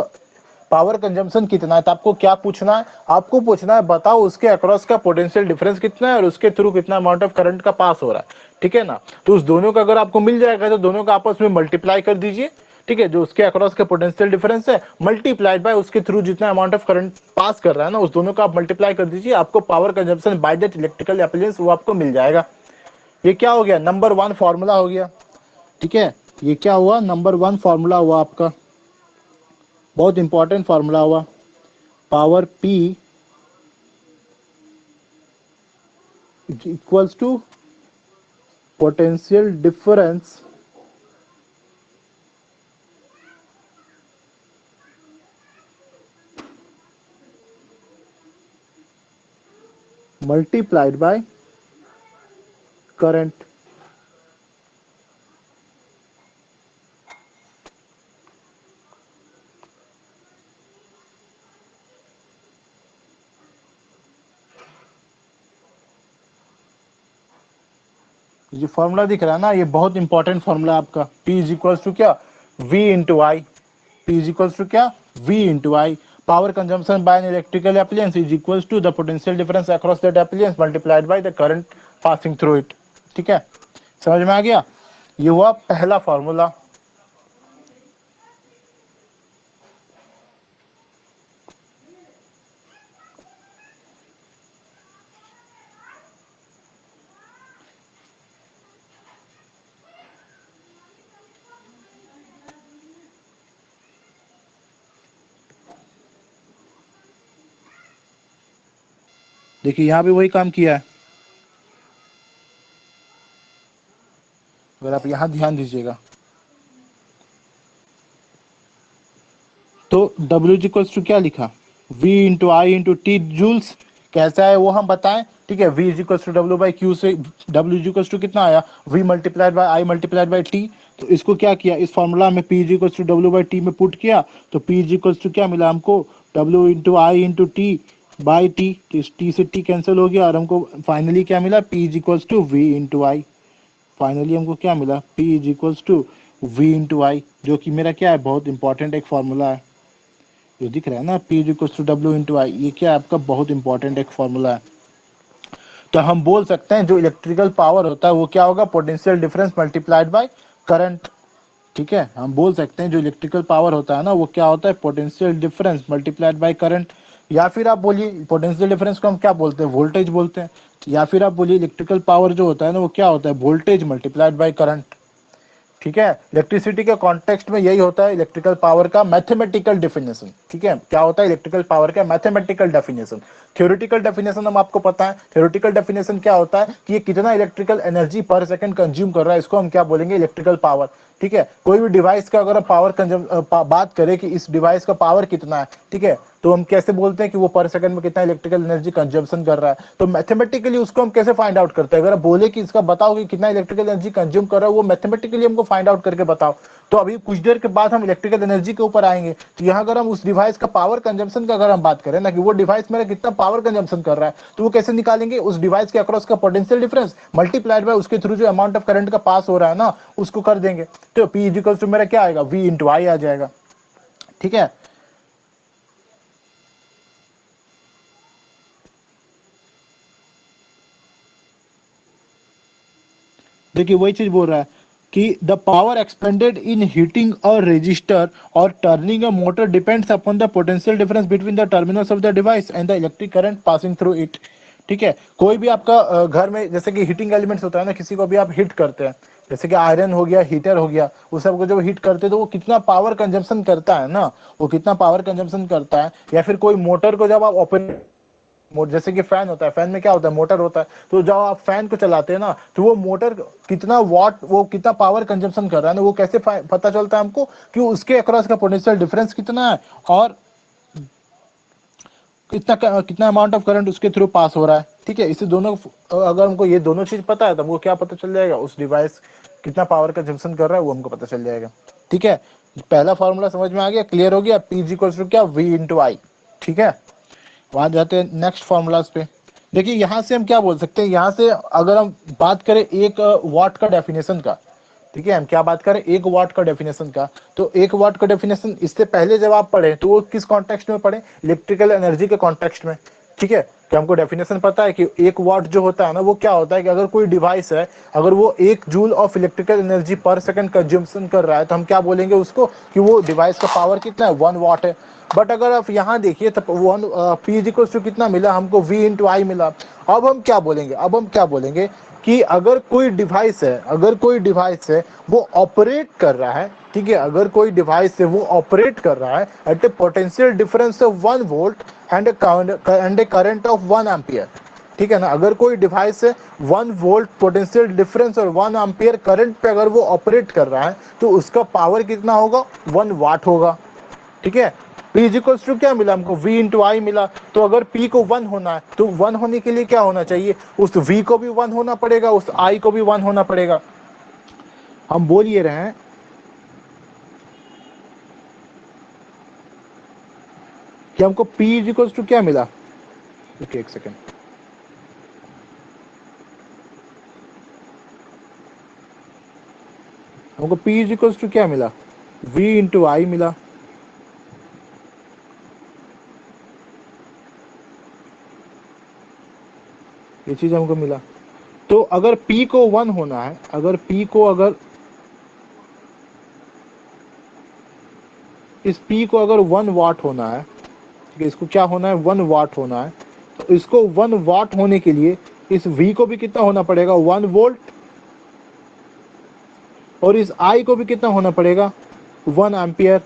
पावर कंजम्पशन कितना है, तो आपको क्या पूछना है, आपको पूछना है बताओ उसके अक्रॉस का पोटेंशियल डिफरेंस कितना है और उसके थ्रू कितना अमाउंट ऑफ करंट का पास हो रहा है, ठीक है ना। तो उस दोनों का अगर आपको मिल जाएगा तो दोनों का आपस में मल्टीप्लाई कर दीजिए, ठीक है, जो उसके अक्रॉस का पोटेंशियल डिफरेंस है मल्टीप्लाइड बाय उसके थ्रू जितना अमाउंट ऑफ करंट पास कर रहा है ना, उस दोनों का आप मल्टीप्लाई कर दीजिए, आपको power consumption by that electrical appliance वो आपको मिल जाएगा, ये क्या हो गया, नंबर 1 फॉर्मूला हो गया। ठीक है, ये क्या हुआ, नंबर 1 फॉर्मूला हुआ आपका, बहुत इंपॉर्टेंट फॉर्मूला हुआ। Power P equals to potential difference multiplied by current. ये फॉर्मूला दिख रहा है ना, ये बहुत इंपॉर्टेंट फॉर्मूला आपका। P इज इक्वल्स टू क्या, V into I. P is equals to क्या, V into I. Power consumption by an electrical appliance is equals to the potential difference across that appliance multiplied by the current passing through it. ठीक है, समझ में आ गया, ये हुआ पहला formula. देखिए यहाँ भी वही काम किया है, अगर आप यहाँ ध्यान दीजिएगा तो W इक्वल्स टू क्या लिखा, V into I into T joules. कैसा है वो हम बताएं, ठीक है। V is equals to W by Q से W इक्वल्स टू कितना आया, V multiplied by I multiplied by T. तो इसको क्या किया, इस फॉर्मूला में P equals to W by T में पुट किया, तो P इक्वल्स टू क्या मिला हमको, W into I into T by T. तो इस टी से टी कैंसिल हो गया और हमको फाइनली क्या मिला, P equals to V into I. Finally हमको क्या मिला, P equals to V into I, जो कि मेरा क्या है, बहुत इंपॉर्टेंट एक फॉर्मूला है। ये दिख रहा है ना, P equals to W into I, ये क्या है आपका बहुत इंपॉर्टेंट एक फॉर्मूला है। तो हम बोल सकते हैं जो इलेक्ट्रिकल पावर होता है वो क्या होगा, potential difference multiplied by current. ठीक है, हम बोल सकते हैं जो इलेक्ट्रिकल पावर होता है ना वो क्या होता है, potential difference multiplied by current. या फिर आप बोलिए पोटेंशियल डिफरेंस को हम क्या बोलते हैं, वोल्टेज बोलते हैं। या फिर आप बोलिए इलेक्ट्रिकल पावर जो होता है ना वो क्या होता है, वोल्टेज मल्टीप्लाइड बाय करंट। ठीक है, इलेक्ट्रिसिटी के कॉन्टेक्स्ट में यही होता है इलेक्ट्रिकल पावर का मैथमेटिकल डेफिनेशन। ठीक है, क्या होता है इलेक्ट्रिकल पावर का मैथमेटिकल डेफिनेशन। थ्योरेटिकल डेफिनेशन हम आपको पता है, थ्योरेटिकल डेफिनेशन क्या होता है कि ये कितना इलेक्ट्रिकल एनर्जी पर सेकंड कंज्यूम कर रहा है, इसको हम क्या बोलेंगे, इलेक्ट्रिकल पावर। ठीक है, कोई भी डिवाइस का अगर हम पावर बात करें कि इस डिवाइस का पावर कितना है, ठीक है, तो हम कैसे बोलते हैं कि वो पर सेकंड में कितना इलेक्ट्रिकल एनर्जी कंजम्पशन कर रहा है। तो मैथमेटिकली उसको हम कैसे फाइंड आउट करते हैं, अगर आप बोले कि इसका बताओ कि कितना इलेक्ट्रिकल एनर्जी कंज्यूम कर रहा है, वो मैथमेटिकली हमको फाइंड आउट करके बताओ। तो अभी कुछ देर के बाद हम इलेक्ट्रिकल एनर्जी के ऊपर आएंगे। तो यहाँ अगर हम उस डिवाइस का पावर कंजम्पशन का अगर हम बात करें ना कि वो डिवाइस मेरा कितना पावर कंजम्पशन कर रहा है, तो वो कैसे निकालेंगे, उस डिवाइस के अक्रॉस का पोटेंशियल डिफरेंस मल्टीप्लाइड बाय उसके थ्रू जो अमाउंट ऑफ करंट का पास हो रहा है ना उसको कर देंगे। तो P इक्वल्स टू मेरा क्या आएगा, V इंटू आई आ जाएगा। ठीक है, देखिए वही चीज बोल रहा है कि the power expanded in heating और रजिस्टर और turning a motor depends upon the potential difference between the terminals of the device and the electric current passing through it. ठीक है, कोई भी आपका घर में जैसे कि हीटिंग एलिमेंट्स होता है ना, किसी को भी आप हीट करते हैं, जैसे कि आयरन हो गया, हीटर हो गया, उस सबको जब हीट करते हैं तो वो कितना पावर कंजम्पशन करता है ना, वो कितना पावर कंजम्पशन करता है। या फिर कोई मोटर को जब आप ऑपरेट, जैसे कि फैन होता है, फैन में क्या होता है, मोटर होता है, तो जब आप फैन को चलाते हैं ना तो वो मोटर कितना वॉट, वो कितना पावर कंजम्पशन कर रहा है ना, वो कैसे पता चलता है हमको कि उसके अक्रॉस का पोटेंशियल डिफरेंस कितना है और कितना कितना अमाउंट ऑफ करंट उसके थ्रू पास हो रहा है। ठीक है, इसे दोनों, अगर हमको ये दोनों चीज पता है तो हमको क्या पता चल जाएगा, उस डिवाइस कितना पावर कंजम्पशन कर रहा है वो हमको पता चल जाएगा। ठीक है, पहला फॉर्मूला समझ में आ गया, क्लियर हो गया, P इक्वल्स टू क्या, V इंटू आई। ठीक है, वहां जाते हैं नेक्स्ट फॉर्मूलाज पे। देखिए यहाँ से हम क्या बोल सकते हैं, यहाँ से अगर हम बात करें एक वाट का डेफिनेशन का, ठीक है, हम क्या बात करें, एक वाट का डेफिनेशन का, तो एक वाट का डेफिनेशन इससे पहले जब आप पढ़े तो वो किस कॉन्टेक्स्ट में पढ़े, इलेक्ट्रिकल एनर्जी के कॉन्टेक्स्ट में। ठीक है, कि हमको डेफिनेशन पता है कि एक वाट जो होता है ना वो क्या होता है कि अगर कोई डिवाइस है, अगर वो 1 जूल ऑफ इलेक्ट्रिकल एनर्जी पर सेकंड कंज्यूमशन कर रहा है तो हम क्या बोलेंगे उसको कि वो डिवाइस का पावर कितना है, 1 वाट है। बट अगर आप यहाँ देखिए तो P इक्वल्स टू कितना मिला हमको, V इंटू आई मिला। अब हम क्या बोलेंगे, अब हम क्या बोलेंगे कि अगर कोई डिवाइस है, वो ऑपरेट कर रहा है, ठीक है, अगर कोई डिवाइस है वो ऑपरेट कर रहा है at a potential difference of 1 volt and a current of 1 ampere, ठीक है ना, अगर कोई डिवाइस है 1 वोल्ट पोटेंशियल डिफरेंस और 1 एम्पियर करंट पे अगर वो ऑपरेट कर रहा है तो उसका पावर कितना होगा, 1 वाट होगा, ठीक है। P इज इक्वल्स टू क्या मिला हमको, V इंटू आई मिला। तो अगर P को 1 होना है तो 1 होने के लिए क्या होना चाहिए, उस V को भी 1 होना पड़ेगा, उस I को भी 1 होना पड़ेगा। हम बोल ये रहे हैं कि हमको P इज इक्वल्स टू क्या मिला, एक सेकेंड, हमको P इज इक्वल्स टू क्या मिला, V इंटू आई मिला। ये चीज हमको मिला। तो अगर P को 1 होना है, अगर P को अगर इस P को अगर 1 वाट होना है, ठीक है, इसको क्या होना है, 1 वाट होना है, तो इसको 1 वाट होने के लिए इस V को भी कितना होना पड़ेगा, 1 वोल्ट, और इस I को भी कितना होना पड़ेगा, 1 एम्पियर,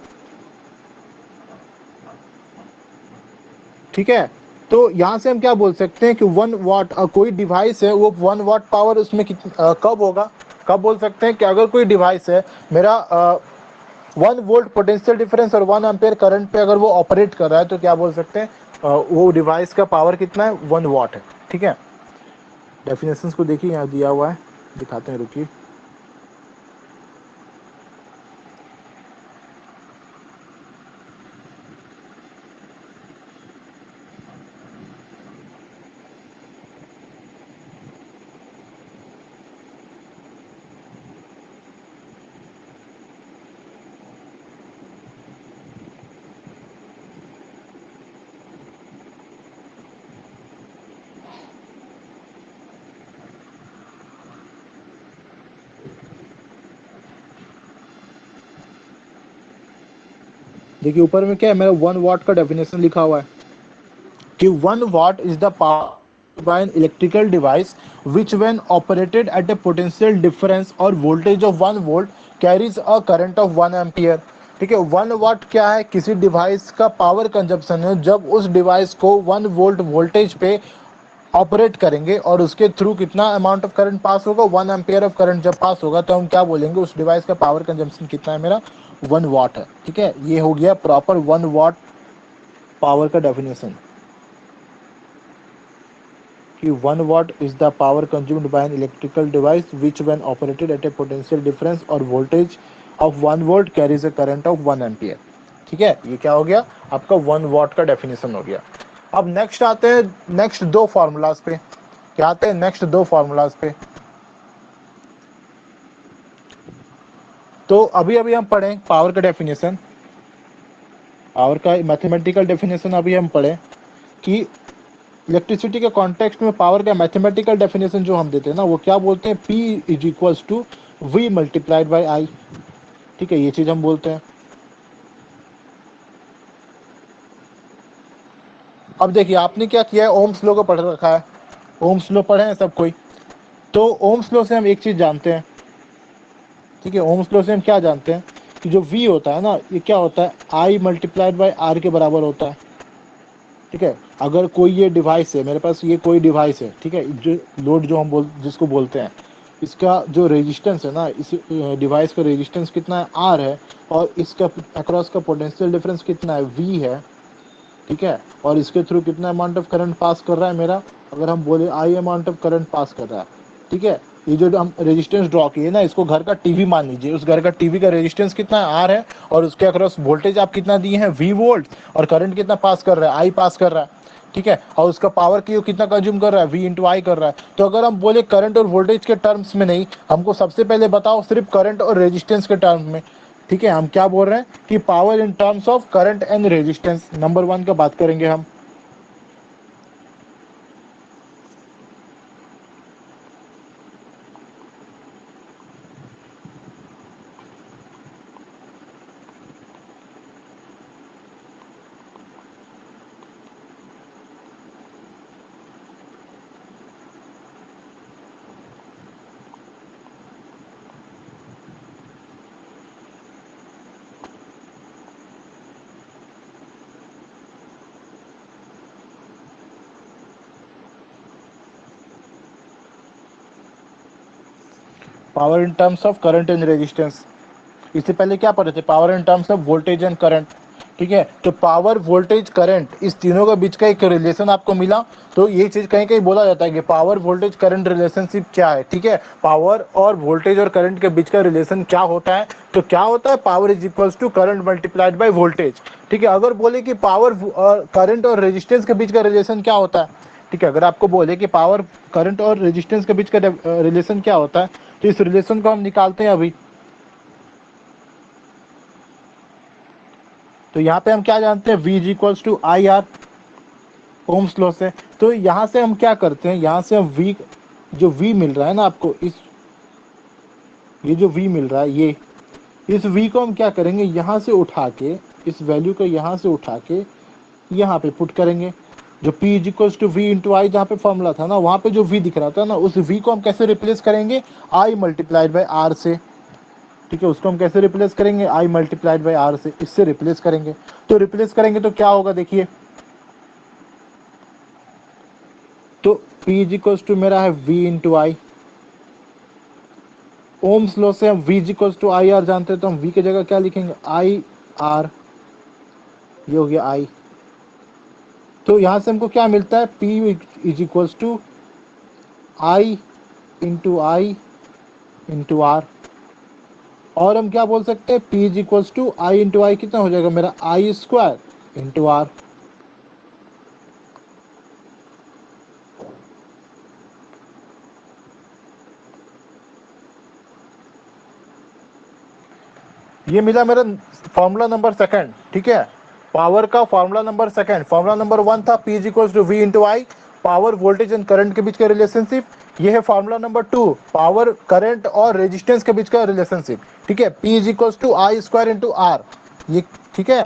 ठीक है। तो यहां से हम क्या बोल सकते हैं कि 1 वाट कोई डिवाइस है वो 1 वाट पावर उसमें कब होगा, कब बोल सकते हैं कि अगर कोई डिवाइस है मेरा 1 वोल्ट पोटेंशियल डिफरेंस और 1 एम्पियर करंट पे अगर वो ऑपरेट कर रहा है तो क्या बोल सकते हैं, वो डिवाइस का पावर कितना है, 1 वाट है, ठीक है। डेफिनेशंस को देखिए, यहाँ दिया हुआ है, दिखाते हैं, रुकिए। देखिए ऊपर में क्या है, मेरा 1 वाट का डेफिनेशन लिखा हुआ है कि 1 watt is the power by an electrical device which when operated at a potential difference or voltage of 1 volt carries a current of 1 ampere, ठीक है। 1 वाट क्या है, किसी डिवाइस का पावर कंजप्शन है जब उस डिवाइस को 1 वोल्ट वोल्टेज पे ऑपरेट करेंगे और उसके थ्रू कितना अमाउंट ऑफ करंट पास होगा, 1 एम्पियर ऑफ करंट जब पास होगा तो हम क्या बोलेंगे, उस डिवाइस का पावर कंजप्शन कितना है, मेरा 1 वाट है, ठीक है। ये हो गया प्रॉपर 1 वाट पावर का डेफिनेशन कि 1 watt is the power consumed by an electrical device which when operated at a potential difference or voltage of 1 volt carries a current of 1 ampere, ठीक है। ये क्या हो गया, आपका 1 watt का डेफिनेशन हो गया। अब नेक्स्ट आते हैं नेक्स्ट दो फार्मूलाज पे, क्या आते हैं नेक्स्ट दो फार्मूलाज पे। तो अभी अभी हम पढ़े पावर का डेफिनेशन, पावर का मैथमेटिकल डेफिनेशन अभी हम पढ़े कि इलेक्ट्रिसिटी के कॉन्टेक्स्ट में पावर का मैथमेटिकल डेफिनेशन जो हम देते हैं ना, वो क्या बोलते हैं, P is equals to V multiplied by I, ठीक है, ये चीज हम बोलते हैं। अब देखिए आपने क्या किया है, ओम्स लॉ को पढ़ रखा है, ओम्स लॉ पढ़े हैं सब कोई, तो ओम्स लॉ से हम एक चीज जानते हैं, ठीक है, ओम्स लॉ से हम क्या जानते हैं कि जो V होता है ना, ये क्या होता है, I मल्टीप्लाइड बाई R के बराबर होता है, ठीक है। अगर कोई ये डिवाइस है, मेरे पास ये कोई डिवाइस है, ठीक है, जो लोड जो हम जिसको बोलते हैं, इसका जो रेजिस्टेंस है ना, इस डिवाइस का रेजिस्टेंस कितना है, R है, और इसका अक्रॉस का पोटेंशियल डिफरेंस कितना है, V है, ठीक है, और इसके थ्रू कितना अमाउंट ऑफ करंट पास कर रहा है मेरा, अगर हम बोले I amount of current pass कर रहा है, ठीक है। ये जो हम रेजिस्टेंस ड्रॉ किए ना, इसको घर का टीवी मान लीजिए, उस घर का टीवी का रेजिस्टेंस कितना है, आर है, और उसके अक्रॉस वोल्टेज आप कितना दिए हैं, V वोल्ट, और करंट कितना पास कर रहा है, I पास कर रहा है, ठीक है, और उसका पावर की कितना कंज्यूम कर रहा है, V इंटू आई कर रहा है। तो अगर हम बोले करंट और वोल्टेज के टर्म्स में नहीं, हमको सबसे पहले बताओ सिर्फ करंट और रेजिस्टेंस के टर्म्स में, ठीक है। हम क्या बोल रहे हैं कि power in terms of current and resistance, number 1 का बात करेंगे हम। Power in terms of current and resistance. इससे पहले क्या पढ़े थे, power in terms of voltage and current. ठीक है, तो पावर वोल्टेज करंट इस तीनों के बीच का एक रिलेशन आपको मिला। तो ये चीज कहीं कहीं बोला जाता है कि पावर वोल्टेज करंट रिलेशनशिप क्या है। ठीक है, पावर और वोल्टेज और करंट के बीच का रिलेशन क्या होता है, तो क्या होता है, power is equals to current multiplied by voltage. ठीक है, अगर बोले कि पावर करंट और रेजिस्टेंस के बीच का रिलेशन क्या होता है, ठीक है, अगर आपको बोले कि पावर करंट और रेजिस्टेंस के बीच का रिलेशन क्या होता है, तो इस रिलेशन को हम निकालते हैं अभी। तो यहाँ पे हम क्या जानते हैं, V is equals to I R, Ohm's law से। तो यहाँ से हम क्या करते हैं, यहाँ से हम V, जो V मिल रहा है ना आपको, इस ये जो V मिल रहा है, ये इस V को हम क्या करेंगे, यहाँ से उठा के, इस वैल्यू को यहाँ से उठा के यहाँ पे पुट करेंगे। जो P is equals to V into I, जहाँ पे फॉर्मूला था ना, वहाँ पे जो V दिख रहा था ना, उस V को हम कैसे रिप्लेस करेंगे, I मल्टीप्लाइड बाई आर से। ठीक है, उसको हम कैसे रिप्लेस करेंगे, I मल्टीप्लाइड बाई आर से, इससे रिप्लेस करेंगे। तो रिप्लेस करेंगे तो क्या होगा, देखिए, तो P इज इक्वल्स टू मेरा है V into I. Ohm's law से हम V is equals to I R जानते हैं, तो हम V की जगह क्या लिखेंगे, आई आर, ये हो गया I। तो यहां से हमको क्या मिलता है, P is equals to I into I into R. और हम क्या बोल सकते हैं, P is equals to I into I कितना हो जाएगा मेरा, आई स्क्वायर इंटू आर। ये मिला मेरा फॉर्मूला नंबर सेकंड। ठीक है, पावर का formula number second. Formula number one था P is equals to V into I, power voltage and current के बीच का रिलेशनशिप। ये है formula number two, power current और रेजिस्टेंस के बीच का रिलेशनशिप। ठीक है, P is equals to I square into R, ये ठीक है,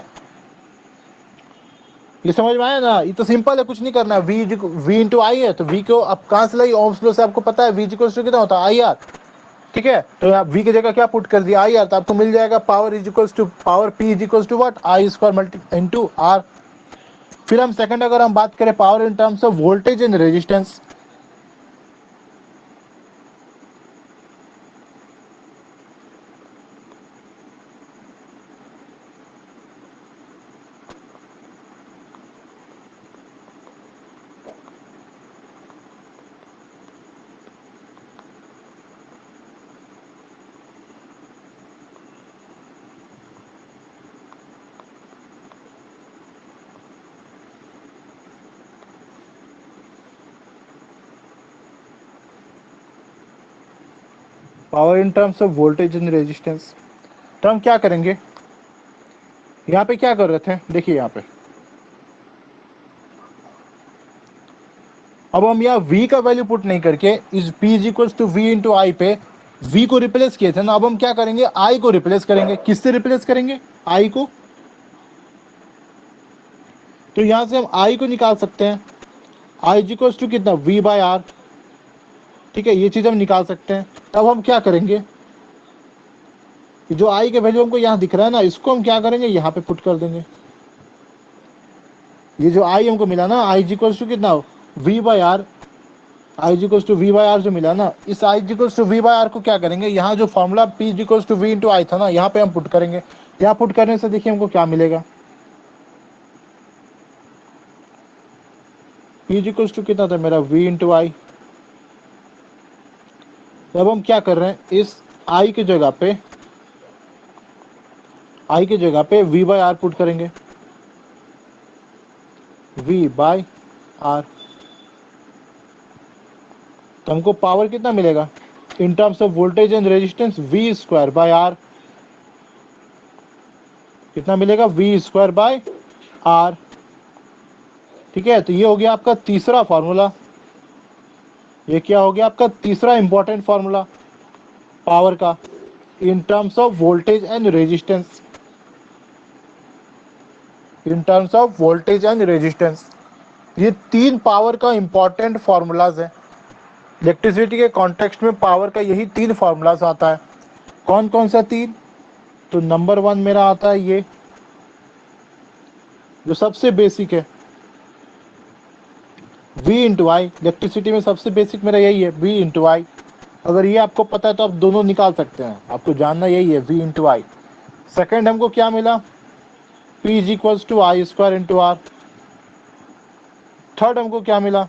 ये समझ में आया ना, ये तो सिंपल है, कुछ नहीं करना है। वी इंटू आई है, तो वी को अब कहां से लाई, ओम्स लॉ से आपको पता है V इज इक्वल्स टू कितना होता है, आई आर। ठीक है, तो आप V की जगह क्या पुट कर दिया, आई आर, तो आपको मिल जाएगा power is equals to, power P is equals to what, I square multi into R. फिर हम सेकंड अगर हम बात करें, power in terms of voltage and resistance. Power in terms of voltage and resistance, तो हम क्या करेंगे, यहाँ पे क्या कर रहे थे, देखिए यहाँ पे, अब हम यहाँ V का वैल्यू पुट नहीं करके इस P is equals to V into I पे V को रिप्लेस किए थे ना, अब हम क्या करेंगे, I को रिप्लेस करेंगे। किससे रिप्लेस करेंगे, I को। तो यहां से हम I को निकाल सकते हैं, I इज इक्वल्स टू कितना, V बाय आर। ठीक है, ये चीज हम निकाल सकते हैं। तब हम क्या करेंगे, जो I के वैल्यू हमको यहाँ दिख रहा है ना, इसको हम क्या करेंगे, यहाँ पे पुट कर देंगे। ये जो I हमको मिला ना, I इज इक्वल्स टू कितना, V by R, I is equals to V by R जो मिला ना, इस I is equals to V by R को क्या करेंगे, यहाँ जो formula P is equals to V into I था ना, यहाँ पे हम पुट करेंगे। यहाँ पुट करने से देखिए हमको क्या मिलेगा, P इज इक्वल्स टू कितना था मेरा, V इंटू आई। अब हम क्या कर रहे हैं, इस I की जगह पे V बाई आर पुट करेंगे, V बाई आर। तो हमको पावर कितना मिलेगा, in terms of voltage and resistance, V square by R. कितना मिलेगा, V स्क्वायर बाय आर। ठीक है, तो ये हो गया आपका तीसरा फॉर्मूला। ये क्या हो गया आपका तीसरा इंपॉर्टेंट फॉर्मूला पावर का, इन terms of voltage and resistance. In terms of voltage and resistance, ये तीन पावर का इंपॉर्टेंट फॉर्मूलाज है। इलेक्ट्रिसिटी के कॉन्टेक्स्ट में पावर का यही तीन फॉर्मूलाज आता है। कौन कौन सा तीन, तो नंबर वन मेरा आता है ये, जो सबसे बेसिक है, V इंटू आई। इलेक्ट्रिसिटी में सबसे बेसिक मेरा यही है, V इंटू आई। अगर ये आपको पता है तो आप दोनों निकाल सकते हैं, आपको जानना यही है V इंटू आई। सेकेंड हमको क्या मिला, P is equals to I square into R. Third हमको क्या मिला,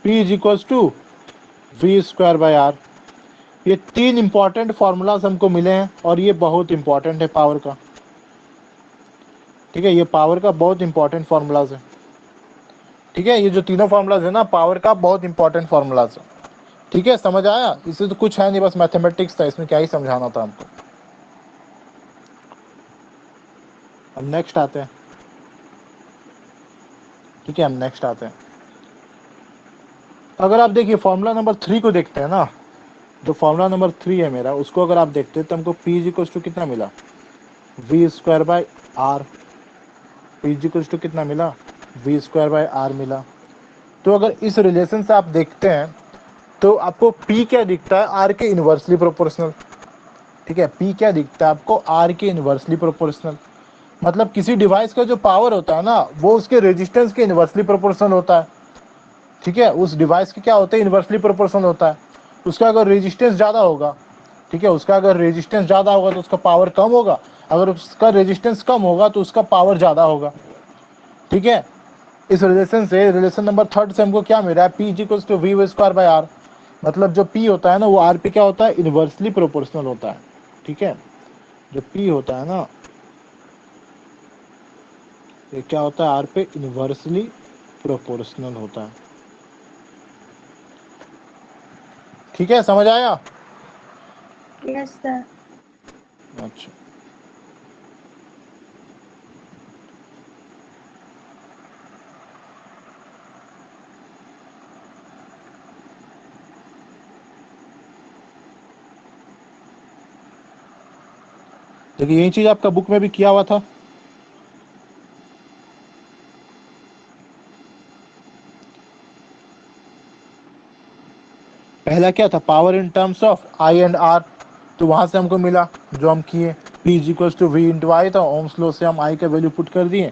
P is equals to V square by R. ये तीन इंपॉर्टेंट फॉर्मूलाज हमको मिले हैं और ये बहुत इंपॉर्टेंट है पावर का। ठीक है, ये पावर का बहुत इंपॉर्टेंट फॉर्मूलाज है। ठीक है, ये जो तीनों फॉर्मूलाज है ना पावर का बहुत इंपॉर्टेंट फॉर्मूलाज है। ठीक है, समझ आया? इससे तो कुछ है नहीं, बस मैथमेटिक्स था, इसमें क्या ही समझाना था हमको। अब नेक्स्ट आते हैं। ठीक है, हम नेक्स्ट आते हैं। अगर आप देखिए फॉर्मूला नंबर 3 को देखते हैं ना, जो फॉर्मूला नंबर 3 है मेरा, उसको अगर आप देखते हैं तो हमको P इक्वल्स टू कितना मिला, V square by R. P equals to कितना मिला, V स्क्वायर बाय आर मिला। तो अगर इस रिलेशन से आप देखते हैं तो आपको P क्या दिखता है, R के इन्वर्सली प्रोपोर्शनल। ठीक है, P क्या दिखता है आपको, R के इन्वर्सली प्रोपोर्शनल। मतलब किसी डिवाइस का जो पावर होता है ना वो उसके रेजिस्टेंस के इन्वर्सली प्रोपोर्शनल होता है। ठीक है, उस डिवाइस के क्या होता है, इन्वर्सली प्रोपोर्शनल होता है। उसका अगर रेजिस्टेंस ज़्यादा होगा, ठीक है, उसका अगर रेजिस्टेंस ज़्यादा होगा तो उसका पावर कम होगा, अगर उसका रेजिस्टेंस कम होगा तो उसका पावर ज़्यादा होगा। ठीक है, इस रिलेशन से, रिलेशन नंबर थर्ड से हमको क्या मिल रहा है, P equals to V square by R. मतलब जो P होता है ना वो आर पे क्या होता है, इन्वर्सली प्रोपोर्शनल होता है। ठीक है, जो P होता है ना ये क्या होता है, आर पे इन्वर्सली प्रोपोर्शनल होता है। ठीक है, समझ आया? Yes sir. अच्छा, देखिए यही चीज आपका बुक में भी किया हुआ था। पहला क्या था, power in terms of I and R, तो वहां से हमको मिला जो हम किए, P is equals to V into I था। ओम्स लॉ से हम आई का वैल्यू पुट कर दिए,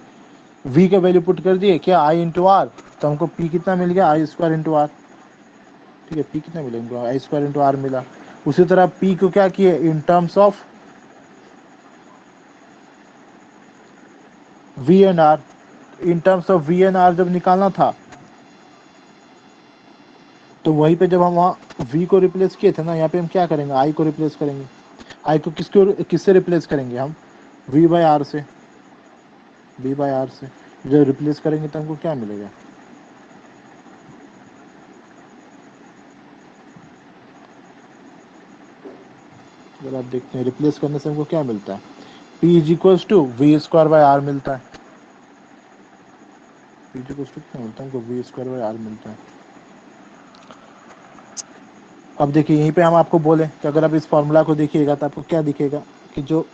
V का वैल्यू पुट कर दिए क्या, आई इंटू आर, तो हमको P कितना मिल गया, आई स्क्वायर इंटू आर। ठीक है, P कितना मिला हमको, आई स्क्वायर इंटू आर मिला। उसी तरह P को क्या किए, in terms of V and R. In terms of V and R जब निकालना था तो वहीं पे जब हम वहाँ V को रिप्लेस किए थे ना, यहाँ पे हम क्या करेंगे, I को रिप्लेस करेंगे। I को किससे रिप्लेस करेंगे हम, V बाय आर से। V बाय आर से जब रिप्लेस करेंगे तो हमको क्या मिलेगा, अगर आप देखते हैं रिप्लेस करने से हमको क्या मिलता है, P is equals to V square by R मिलता है। P इज इक्वल्स टू क्या मिलता है हमको, V स्क्वायर बाय आर मिलता है। अब देखिए यहीं पे हम आपको बोले कि अगर आप इस फॉर्मूला को देखिएगा तो आपको क्या दिखेगा कि जो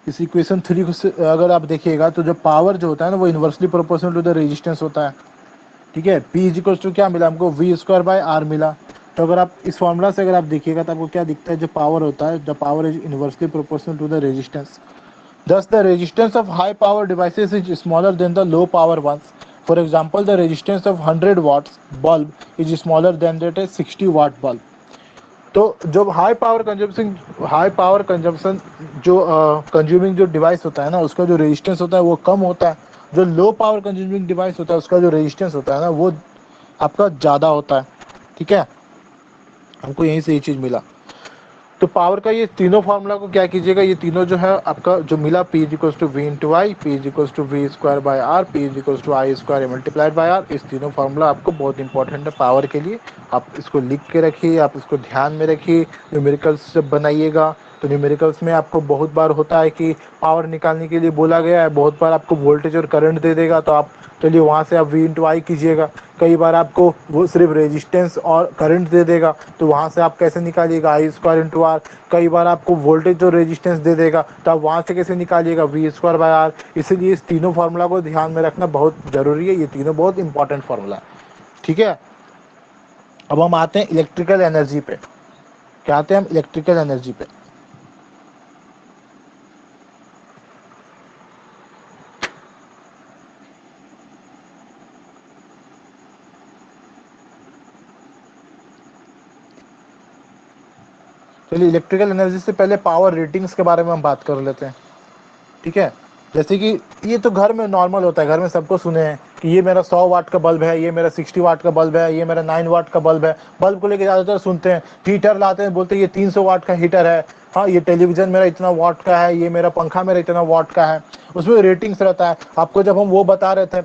इस इक्वेशन 3 को अगर आप देखिएगा तो जो पावर जो होता है ना वो inversely proportional to the resistance होता है। ठीक है, P इज इक्वल्स टू क्या मिला हमको, V स्क्वायर बाय आर मिला। तो अगर आप इस फॉर्मूला से अगर आप देखिएगा तो आपको क्या दिखता है, जो पावर होता है, the power is inversely proportional to the resistance. Thus, the resistance of high power devices is smaller than the low power ones. For example, the resistance of 100 watts bulb is smaller than that a 60 watt bulb. तो जब high power consumption जो consuming जो device होता है ना उसका जो resistance होता है वो कम होता है, जो लो पावर कंज्यूमिंग डिवाइस होता है उसका जो रेजिस्टेंस होता है ना वो आपका ज़्यादा होता है। ठीक है, हमको यहीं से ये चीज़ मिला। तो पावर का ये तीनों फार्मूला को क्या कीजिएगा, ये तीनों जो है आपका जो मिला, P is equals to V into I, P is equals to V square by R, P is equals to I square multiplied by R, इस तीनों फार्मूला आपको बहुत इंपॉर्टेंट है पावर के लिए। आप इसको लिख के रखिए, आप इसको ध्यान में रखिए, न्यूमेरिकल्स जब बनाइएगा तो न्यूमेरिकल्स में आपको बहुत बार होता है कि पावर निकालने के लिए बोला गया है, बहुत बार आपको वोल्टेज और करंट दे देगा, तो आप चलिए वहाँ से आप V इंटू आई कीजिएगा। कई बार आपको वो सिर्फ रेजिस्टेंस और करंट दे देगा, तो वहाँ से आप कैसे निकालिएगा, आई स्क्वायर इंटू आर। कई बार आपको वोल्टेज और रेजिस्टेंस दे देगा, तो आप वहाँ से कैसे निकालिएगा, V स्क्वायर बाय आर। इसीलिए इस तीनों फार्मूला को ध्यान में रखना बहुत जरूरी है, ये तीनों बहुत इंपॉर्टेंट फार्मूला है। ठीक है, अब हम आते हैं इलेक्ट्रिकल एनर्जी पे। क्या आते हैं हम इलेक्ट्रिकल एनर्जी पे। चलिए इलेक्ट्रिकल एनर्जी से पहले पावर रेटिंग्स के बारे में हम बात कर लेते हैं, ठीक है। जैसे कि ये तो घर में नॉर्मल होता है, घर में सबको सुने हैं कि ये मेरा 100 वाट का बल्ब है, ये मेरा 60 वाट का बल्ब है, ये मेरा 9 वाट का बल्ब है। बल्ब को लेकर ज़्यादातर सुनते हैं। हीटर लाते हैं, बोलते हैं ये 300 वाट का हीटर है। हाँ, ये टेलीविज़न मेरा इतना वाट का है, ये मेरा पंखा मेरा इतना वाट का है। उसमें रेटिंग्स रहता है। आपको जब हम वो बता रहे थे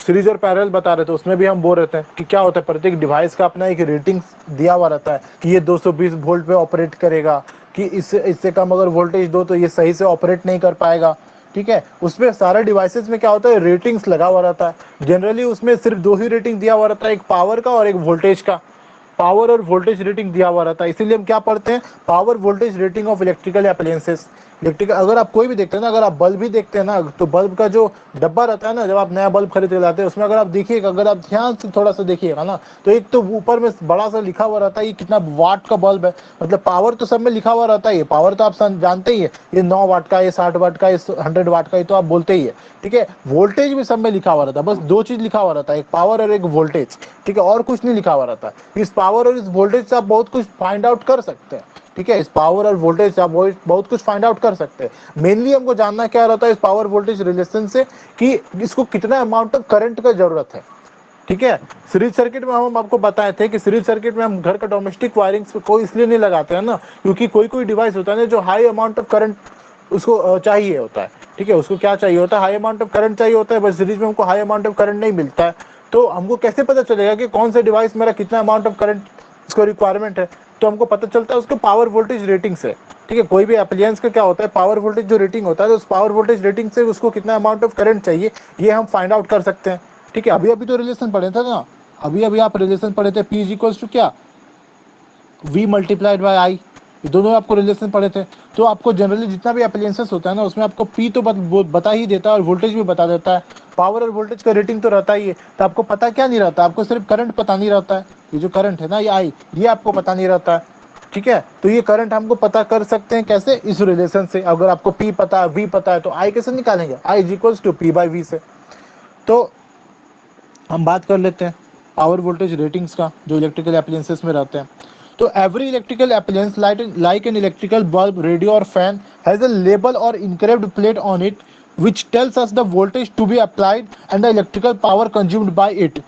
सीरीज और पैरेलल बता रहे थे, उसमें भी हम बोल रहे थे कि क्या होता है, प्रत्येक डिवाइस का अपना एक रेटिंग दिया हुआ रहता है कि ये 220 वोल्ट पे ऑपरेट करेगा, कि इससे कम अगर वोल्टेज दो तो ये सही से ऑपरेट नहीं कर पाएगा, ठीक है। उसमें सारे डिवाइसेस में क्या होता है, रेटिंग्स लगा हुआ रहता है। जनरली उसमें सिर्फ दो ही रेटिंग दिया हुआ रहता है, एक पावर का और एक वोल्टेज का। पावर और वोल्टेज रेटिंग दिया हुआ रहता है, इसीलिए हम क्या पढ़ते हैं, power voltage rating of electrical appliances. Electrical अगर आप कोई भी देखते हैं ना, अगर आप बल्ब भी देखते हैं ना, तो बल्ब का जो डब्बा रहता है ना, जब आप नया बल्ब खरीद के लाते हैं, उसमें अगर आप देखिएगा, अगर आप ध्यान से थोड़ा सा देखिएगा ना, तो एक तो ऊपर में बड़ा सा लिखा हुआ रहता है ये कितना वाट का बल्ब है। मतलब पावर तो सब में लिखा हुआ रहता है, ये पावर तो आप जानते ही है, ये 9 वाट का, ये 60 वाट का, ये 100 वाट का, ये तो आप बोलते ही है, ठीक है। वोल्टेज भी सब में लिखा हुआ रहता है, बस दो चीज लिखा हुआ रहता है, एक पावर और एक वोल्टेज, ठीक है, और कुछ नहीं लिखा हुआ रहता है। इस पावर और इस वोल्टेज से आप बहुत कुछ फाइंड आउट कर सकते हैं, ठीक है। इस पावर और वोल्टेज से आप बहुत कुछ फाइंड आउट कर सकते हैं। मेनली हमको जानना क्या रहता है इस पावर वोल्टेज रिलेशन से, कि इसको कितना अमाउंट ऑफ करंट का जरूरत है, ठीक है। सीरीज सर्किट में हम आपको बताए थे कि सीरीज सर्किट में हम घर का डोमेस्टिक वायरिंग को इसलिए नहीं लगाते हैं ना, क्योंकि कोई कोई डिवाइस होता है ना जो हाई अमाउंट ऑफ करंट उसको चाहिए होता है, ठीक है। उसको क्या चाहिए होता है, हाई अमाउंट ऑफ करंट चाहिए होता है, बट सीरीज में हमको हाई अमाउंट ऑफ करंट नहीं मिलता है। तो हमको कैसे पता चलेगा कि कौन सा डिवाइस मेरा कितना अमाउंट ऑफ करंट उसको रिक्वायरमेंट है, तो हमको पता चलता है उसके पावर वोल्टेज रेटिंग से, ठीक है। कोई भी अप्लायंस का क्या होता है, पावर वोल्टेज जो रेटिंग होता है, तो उस पावर वोल्टेज रेटिंग से उसको कितना अमाउंट ऑफ करंट चाहिए ये हम फाइंड आउट कर सकते हैं, ठीक है। अभी अभी तो रिलेशन पढ़े थे ना, अभी अभी आप रिलेशन पढ़े थे, P इज इक्वल्स टू क्या, V मल्टीप्लाइड बाई आई, ये दोनों आपको रिलेशन पढ़े थे। तो आपको जनरली जितना भी अप्लायंसेस होता है ना, उसमें आपको P तो बता ही देता है और वोल्टेज भी बता देता है। पावर और वोल्टेज का रेटिंग तो रहता ही है, तो आपको पता क्या नहीं रहता, आपको सिर्फ करंट पता नहीं रहता है। ये जो करंट है ना, ये आई, ये आपको पता नहीं रहता है, ठीक है। तो ये करंट हमको पता कर सकते हैं कैसे, इस रिलेशन से। अगर आपको P पता है, V पता है, तो आई कैसे निकालेंगे, I is equals to P by V से। तो हम बात कर लेते हैं पावर वोल्टेज रेटिंग्स का जो इलेक्ट्रिकल अप्लायंसेस में रहते हैं। तो every electrical appliance like an electrical bulb, radio और फैन हैज अ लेबल और engraved plate on it which tells us the voltage to be applied and the electrical power consumed by it।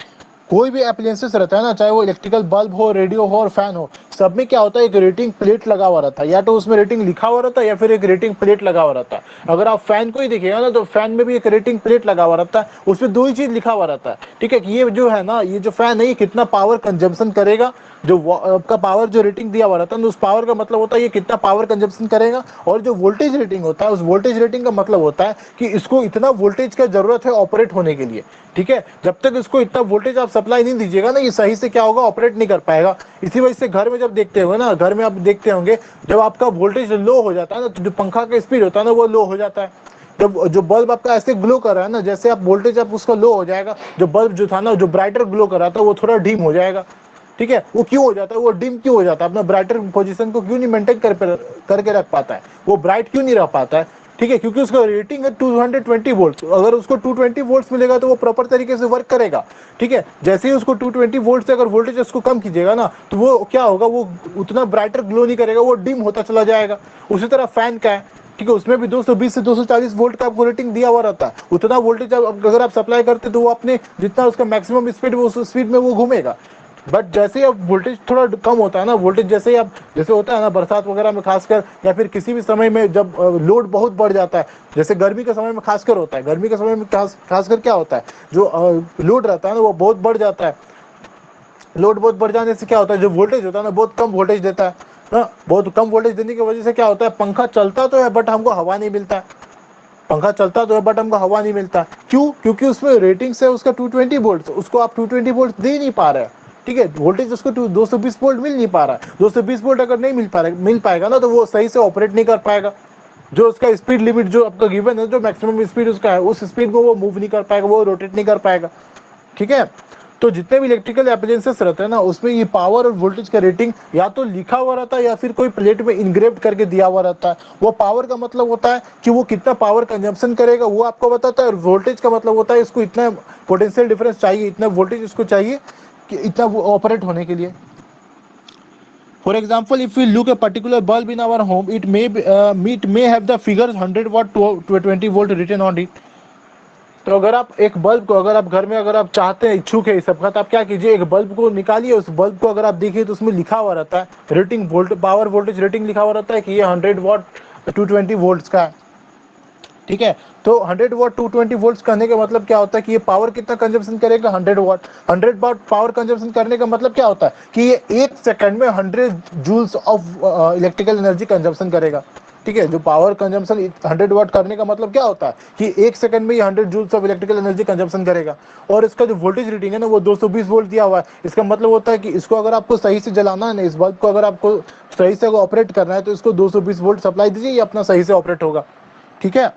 कोई भी appliances रहता है ना, चाहे वो electrical bulb हो, रेडियो हो और फैन हो, सब में क्या होता है, एक रेटिंग प्लेट लगा हुआ रहता है, या तो उसमें रेटिंग लिखा हुआ रहता है या फिर एक रेटिंग प्लेट लगा हुआ रहता है। अगर आप फैन को ही देखिएगा ना, तो फैन में भी एक रेटिंग प्लेट लगा हुआ रहता है, उसमें दो ही चीज लिखा हुआ रहता है, ठीक है। कि ये जो है ना, ये जो फैन है ये कितना पावर कंजम्पशन करेगा, जो आपका पावर जो रेटिंग दिया हुआ रहता है, उस पावर का मतलब होता है ये कितना पावर कंजम्पशन करेगा। और जो वोल्टेज रेटिंग होता है, उस वोल्टेज रेटिंग का मतलब होता है कि इसको इतना वोल्टेज का जरूरत है ऑपरेट होने के लिए, ठीक है। जब तक इसको इतना वोल्टेज आप सप्लाई नहीं दीजिएगा ना, ये सही से क्या होगा, ऑपरेट नहीं कर पाएगा। इसी वजह से घर में जब देखते हो ना, घर में आप देखते होंगे, जब आपका वोल्टेज लो हो जाता है ना, तो जो पंखा का स्पीड होता है ना, वो लो हो जाता है। जब जो बल्ब आपका ऐसे ग्लो कर रहा है ना, जैसे आप वोल्टेज आप उसका लो हो जाएगा, जो बल्ब जो था ना, जो ब्राइटर ग्लो कर रहा था, वो थोड़ा डीम हो जाएगा, ठीक है। वो क्यों हो जाता है, वो डिम क्यों हो जाता है, अपना ब्राइटर पोजीशन को क्यों नहीं मेंटेन करके रख पाता है, वो ब्राइट क्यों नहीं रह पाता है, ठीक है। क्योंकि उसका रेटिंग है 220 वोल्ट। अगर उसको 220 वोल्ट्स मिलेगा तो वो प्रॉपर तरीके से वर्क करेगा, ठीक है। जैसे ही उसको 220 वोल्ट से अगर वोल्टेज उसको कम कीजिएगा ना, तो वो क्या होगा, वो उतना ब्राइटर ग्लो नहीं करेगा, वो डिम होता चला जाएगा। उसी तरह फैन का है, ठीक है, उसमें भी 220 से 240 वोल्ट का आपको रेटिंग दिया हुआ रहता है। उतना वोल्टेज अगर आप सप्लाई करते तो वो अपने जितना उसका मैक्सिमम स्पीड, वो उस स्पीड में वो घूमेगा। बट जैसे ही अब वोल्टेज थोड़ा कम होता है ना, वोल्टेज जैसे ही आप, जैसे होता है ना बरसात वगैरह में खासकर, या फिर किसी भी समय में जब लोड बहुत बढ़ जाता है, जैसे गर्मी के समय में खासकर होता है, गर्मी के समय में खासकर क्या होता है, जो लोड रहता है ना वो बहुत बढ़ जाता है। लोड बहुत बढ़ जाने से क्या होता है, जो वोल्टेज होता है ना बहुत कम वोल्टेज देता है ना। बहुत कम वोल्टेज देने की वजह से क्या होता है, पंखा चलता तो है बट हमको हवा नहीं मिलता है। पंखा चलता तो है बट हमको हवा नहीं मिलता। क्यों? क्योंकि उसमें रेटिंग से उसका 220 वोल्ट, उसको आप 220 वोल्ट दे नहीं पा रहे हैं, ठीक है। वोल्टेज उसको 220 वोल्ट मिल नहीं पा रहा है। 220 वोल्ट अगर नहीं मिल पाएगा ना, तो वो सही से ऑपरेट नहीं कर पाएगा। जो उसका स्पीड लिमिट जो आपका गिवन है, जो मैक्सिमम स्पीड उसका है, उस स्पीड को वो मूव नहीं कर पाएगा, वो रोटेट नहीं कर पाएगा, ठीक है। तो जितने भी इलेक्ट्रिकल अप्लायंसेस रहते हैं ना, उसमें ये पावर और वोल्टेज का रेटिंग या तो लिखा हुआ रहता है या फिर कोई प्लेट में इंग्रेव्ड करके दिया हुआ रहता है। वो पावर का मतलब होता है कि वो कितना पावर कंजम्पशन करेगा, वो आपको बताता है। और वोल्टेज का मतलब होता है इसको इतना पोटेंशियल डिफरेंस चाहिए, इतना वोल्टेज इसको चाहिए कि इतना वो ऑपरेट होने के लिए। For example, if we look a particular bulb in our home, it may have the figures 100 watt to 20 volt written on it. तो अगर आप एक बल्ब को, अगर आप घर में अगर आप चाहते हैं, इच्छुक है इस सब का, तो आप क्या कीजिए, एक बल्ब को निकालिए, उस बल्ब को अगर आप देखिए तो उसमें लिखा हुआ रहता है rating, volt power voltage rating लिखा हुआ रहता है कि ये 100 वाट 220 वोल्ट्स का है। ठीक है, तो 100 वाट 220 वोल्ट्स कहने का मतलब क्या होता है कि ये पावर कितना कंजम्पशन करेगा, 100 वाट। 100 वाट पावर कंजम्पशन करने का मतलब क्या होता है कि ये 1 सेकंड में 100 joules of electrical energy consumption करेगा। ठीक है, जो पावर कंजम्पशन 100 वाट करने का मतलब क्या होता है कि 1 सेकंड में ये 100 joules of electrical energy consumption करेगा। और इसका जो वोल्टेज रेटिंग है ना वो 220 वोल्ट दिया हुआ है। इसका मतलब होता है कि इसको अगर आपको सही से जलाना है ना, इस बल्ब को अगर आपको सही से ऑपरेट करना है तो इसको 220 वोल्ट सप्लाई दीजिए, ये अपना सही से ऑपरेट होगा। ठीक है,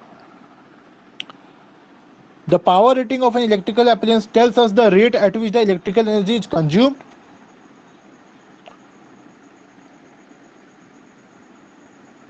the power rating of an electrical appliance tells us the rate at which the electrical energy is consumed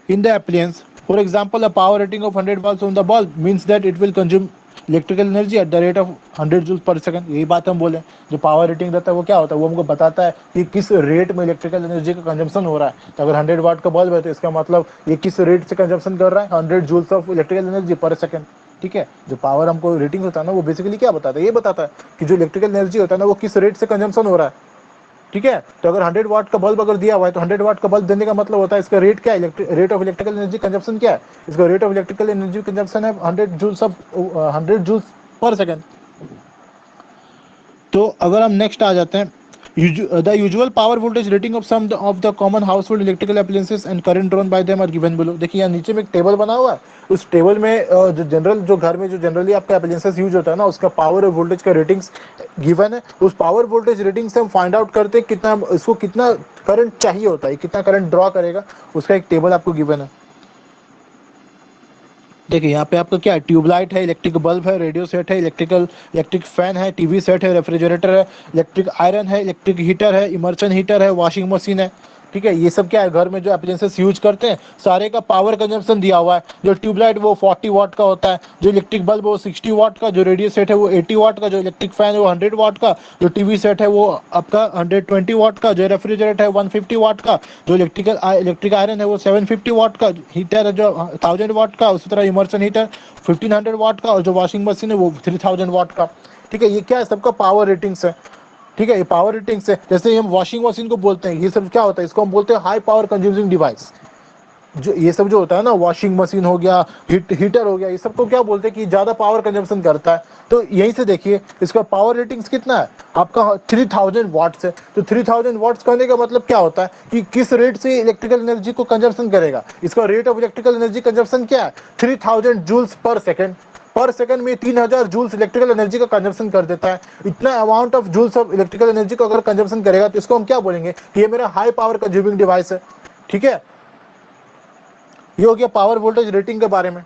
in the appliance. For example, a power rating of 100 watts on the bulb means that it will consume electrical energy at the rate of 100 joules per second. यही बात हम बोले, जो power rating रहता है वो क्या होता है, वो हमको बताता है कि किस रेट में इलेक्ट्रिकल एनर्जी का कंजम्पशन हो रहा है। तो अगर 100 वाट का बल्ब है तो इसका मतलब ये किस रेट से कंजम्पशन कर रहा है, 100 जूल्स ऑफ इलेक्ट्रिकल एनर्जी पर सेकंड। ठीक है, जो पावर हमको रेटिंग होता है ना वो बेसिकली क्या बताता है, ये बताता है कि जो इलेक्ट्रिकल एनर्जी होता है ना वो किस रेट से कंजम्पशन हो रहा है। ठीक है, तो अगर 100 वाट का बल्ब अगर दिया हुआ है तो 100 वाट का बल्ब देने का मतलब होता है इसका रेट क्या है, rate of electrical energy consumption क्या है, इसका rate of electrical energy consumption है 100 जूल्स पर सेकंड। तो अगर हम नेक्स्ट आ जाते हैं, the usual power voltage rating of some of the common household electrical appliances and current drawn by them are given below। देखिए यहाँ नीचे में एक टेबल बना हुआ है, उस टेबल में जो जनरल जो घर में जो जनरली आपका एप्लियंसेस यूज होता है ना उसका पावर और वोल्टेज का रेटिंग्स गिवन है। उस पावर वोल्टेज रेटिंग से हम फाइंड आउट करते हैं कितना इसको कितना करंट चाहिए होता है, कितना करंट ड्रॉ करेगा, उसका एक टेबल आपको गिवन है। देखिए यहाँ पे आपका क्या है, ट्यूबलाइट है, इलेक्ट्रिक बल्ब है, रेडियो सेट है, इलेक्ट्रिक फैन है, टीवी सेट है, रेफ्रिजरेटर है, इलेक्ट्रिक आयरन है, इलेक्ट्रिक हीटर है, इमर्शन हीटर है, वॉशिंग मशीन है। ठीक है, ये सब क्या है घर में जो एप्लियंसेस यूज करते हैं सारे का पावर कंजम्पशन दिया हुआ है। जो ट्यूबलाइट वो 40 वाट का होता है, जो इलेक्ट्रिक बल्ब वो 60 वाट का, जो रेडियो सेट है वो 80 वाट का, जो इलेक्ट्रिक फैन है वो 100 वाट का, जो टीवी सेट है वो आपका 120 वाट का, जो रेफ्रिजरेटर है 150 वाट का, जो इलेक्ट्रिक आयरन है वो 750 वाट का, हीटर है जो 1000 वाट का, उसी तरह इमर्शन हीटर 1500 वाट का, और जो वॉशिंग मशीन है वो 3000 वाट का। ठीक है, ये क्या है सबका पावर रेटिंग्स है। ठीक है, ये पावर रेटिंग्स है। जैसे हम वॉशिंग मशीन को बोलते हैं, ये सब क्या होता है, इसको हम बोलते हैं हाई पावर कंज्यूमिंग डिवाइस। जो ये सब जो होता है ना, वॉशिंग मशीन हो गया, हीटर हो गया, ये सब को क्या बोलते हैं कि ज्यादा पावर कंजम्पशन करता है। तो यहीं से देखिए इसका पावर रेटिंग्स कितना है आपका, 3000 वाट्स है। तो 3000 वाट्स कहने का मतलब क्या होता है कि किस रेट से इलेक्ट्रिकल एनर्जी को कंजम्पशन करेगा, इसका rate of electrical energy consumption क्या है, 3000 जूल्स पर सेकेंड। पर सेकंड में 3000 जूल्स इलेक्ट्रिकल एनर्जी का कंजम्पशन कर देता है। इतना amount of joules of electrical energy को अगर कंजम्पशन करेगा तो इसको हम क्या बोलेंगे कि ये मेरा हाई पावर कंज्यूमिंग डिवाइस है। ठीक है, ये हो गया पावर वोल्टेज रेटिंग के बारे में।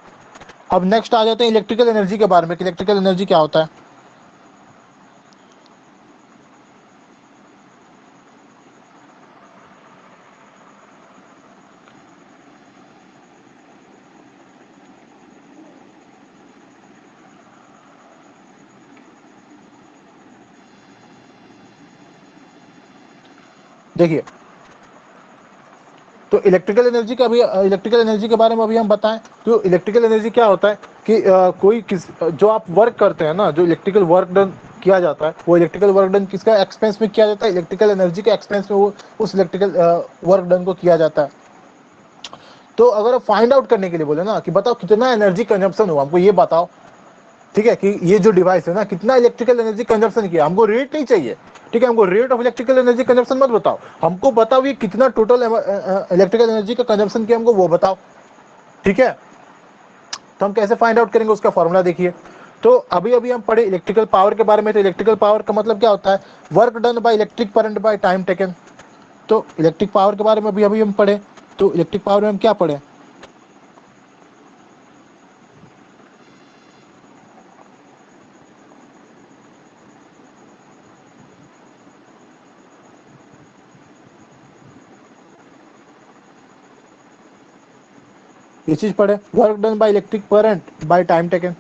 अब नेक्स्ट आ जाते हैं इलेक्ट्रिकल एनर्जी के बारे में कि इलेक्ट्रिकल एनर्जी क्या होता है। देखिए, तो इलेक्ट्रिकल एनर्जी का भी, इलेक्ट्रिकल एनर्जी के बारे में अभी हम बताएं तो इलेक्ट्रिकल एनर्जी क्या होता है कि कोई किस जो आप वर्क करते हैं ना, जो इलेक्ट्रिकल वर्क डन किया जाता है वो इलेक्ट्रिकल वर्क डन किसका एक्सपेंस में किया जाता है, इलेक्ट्रिकल एनर्जी के एक्सपेंस में वो उस इलेक्ट्रिकल वर्क डन को किया जाता है। तो अगर आप फाइंड आउट करने के लिए बोले ना कि बताओ कितना एनर्जी कंजप्शन हुआ, हमको ये बताओ। ठीक है, कि ये जो डिवाइस है ना कितना इलेक्ट्रिकल एनर्जी कंजप्शन किया, हमको रेट नहीं चाहिए। ठीक है, हमको rate of electrical energy consumption मत बताओ, हमको बताओ ये कितना टोटल इलेक्ट्रिकल एनर्जी का कंजप्शन किया, हमको वो बताओ। ठीक है, तो हम कैसे फाइंड आउट करेंगे उसका फॉर्मूला देखिए। तो अभी अभी हम पढ़े इलेक्ट्रिकल पावर के बारे में, तो इलेक्ट्रिकल पावर का मतलब क्या होता है, work done by electric current by time taken. तो इलेक्ट्रिक पावर के बारे में अभी अभी हम पढ़े, तो इलेक्ट्रिक पावर में हम क्या पढ़े, ये चीज पढ़े, work done by electric current by time taken.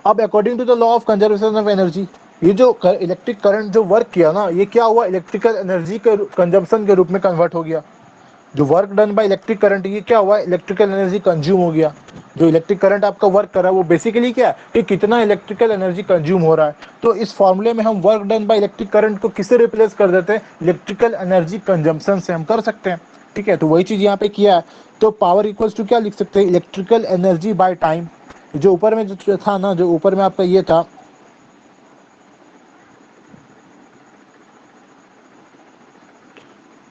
अब according to the law of conservation of energy, ये जो इलेक्ट्रिक करंट जो वर्क किया ना, ये क्या हुआ, इलेक्ट्रिकल एनर्जी के कंजम्पशन के रूप में कन्वर्ट हो गया। जो work done by electric current, ये क्या हुआ, इलेक्ट्रिकल एनर्जी कंज्यूम हो गया। जो इलेक्ट्रिक करंट आपका वर्क कर रहा है वो बेसिकली क्या है कि कितना इलेक्ट्रिकल एनर्जी कंज्यूम हो रहा है। तो इस फॉर्मूले में हम work done by electric current को किससे रिप्लेस कर देते हैं, इलेक्ट्रिकल एनर्जी कंजम्पशन से हम कर सकते हैं। ठीक है, तो वही चीज यहाँ पे किया है। तो पावर इक्वल्स टू क्या लिख सकते हैं, इलेक्ट्रिकल एनर्जी बाय टाइम। जो ऊपर में जो था ना, जो ऊपर में आपका ये था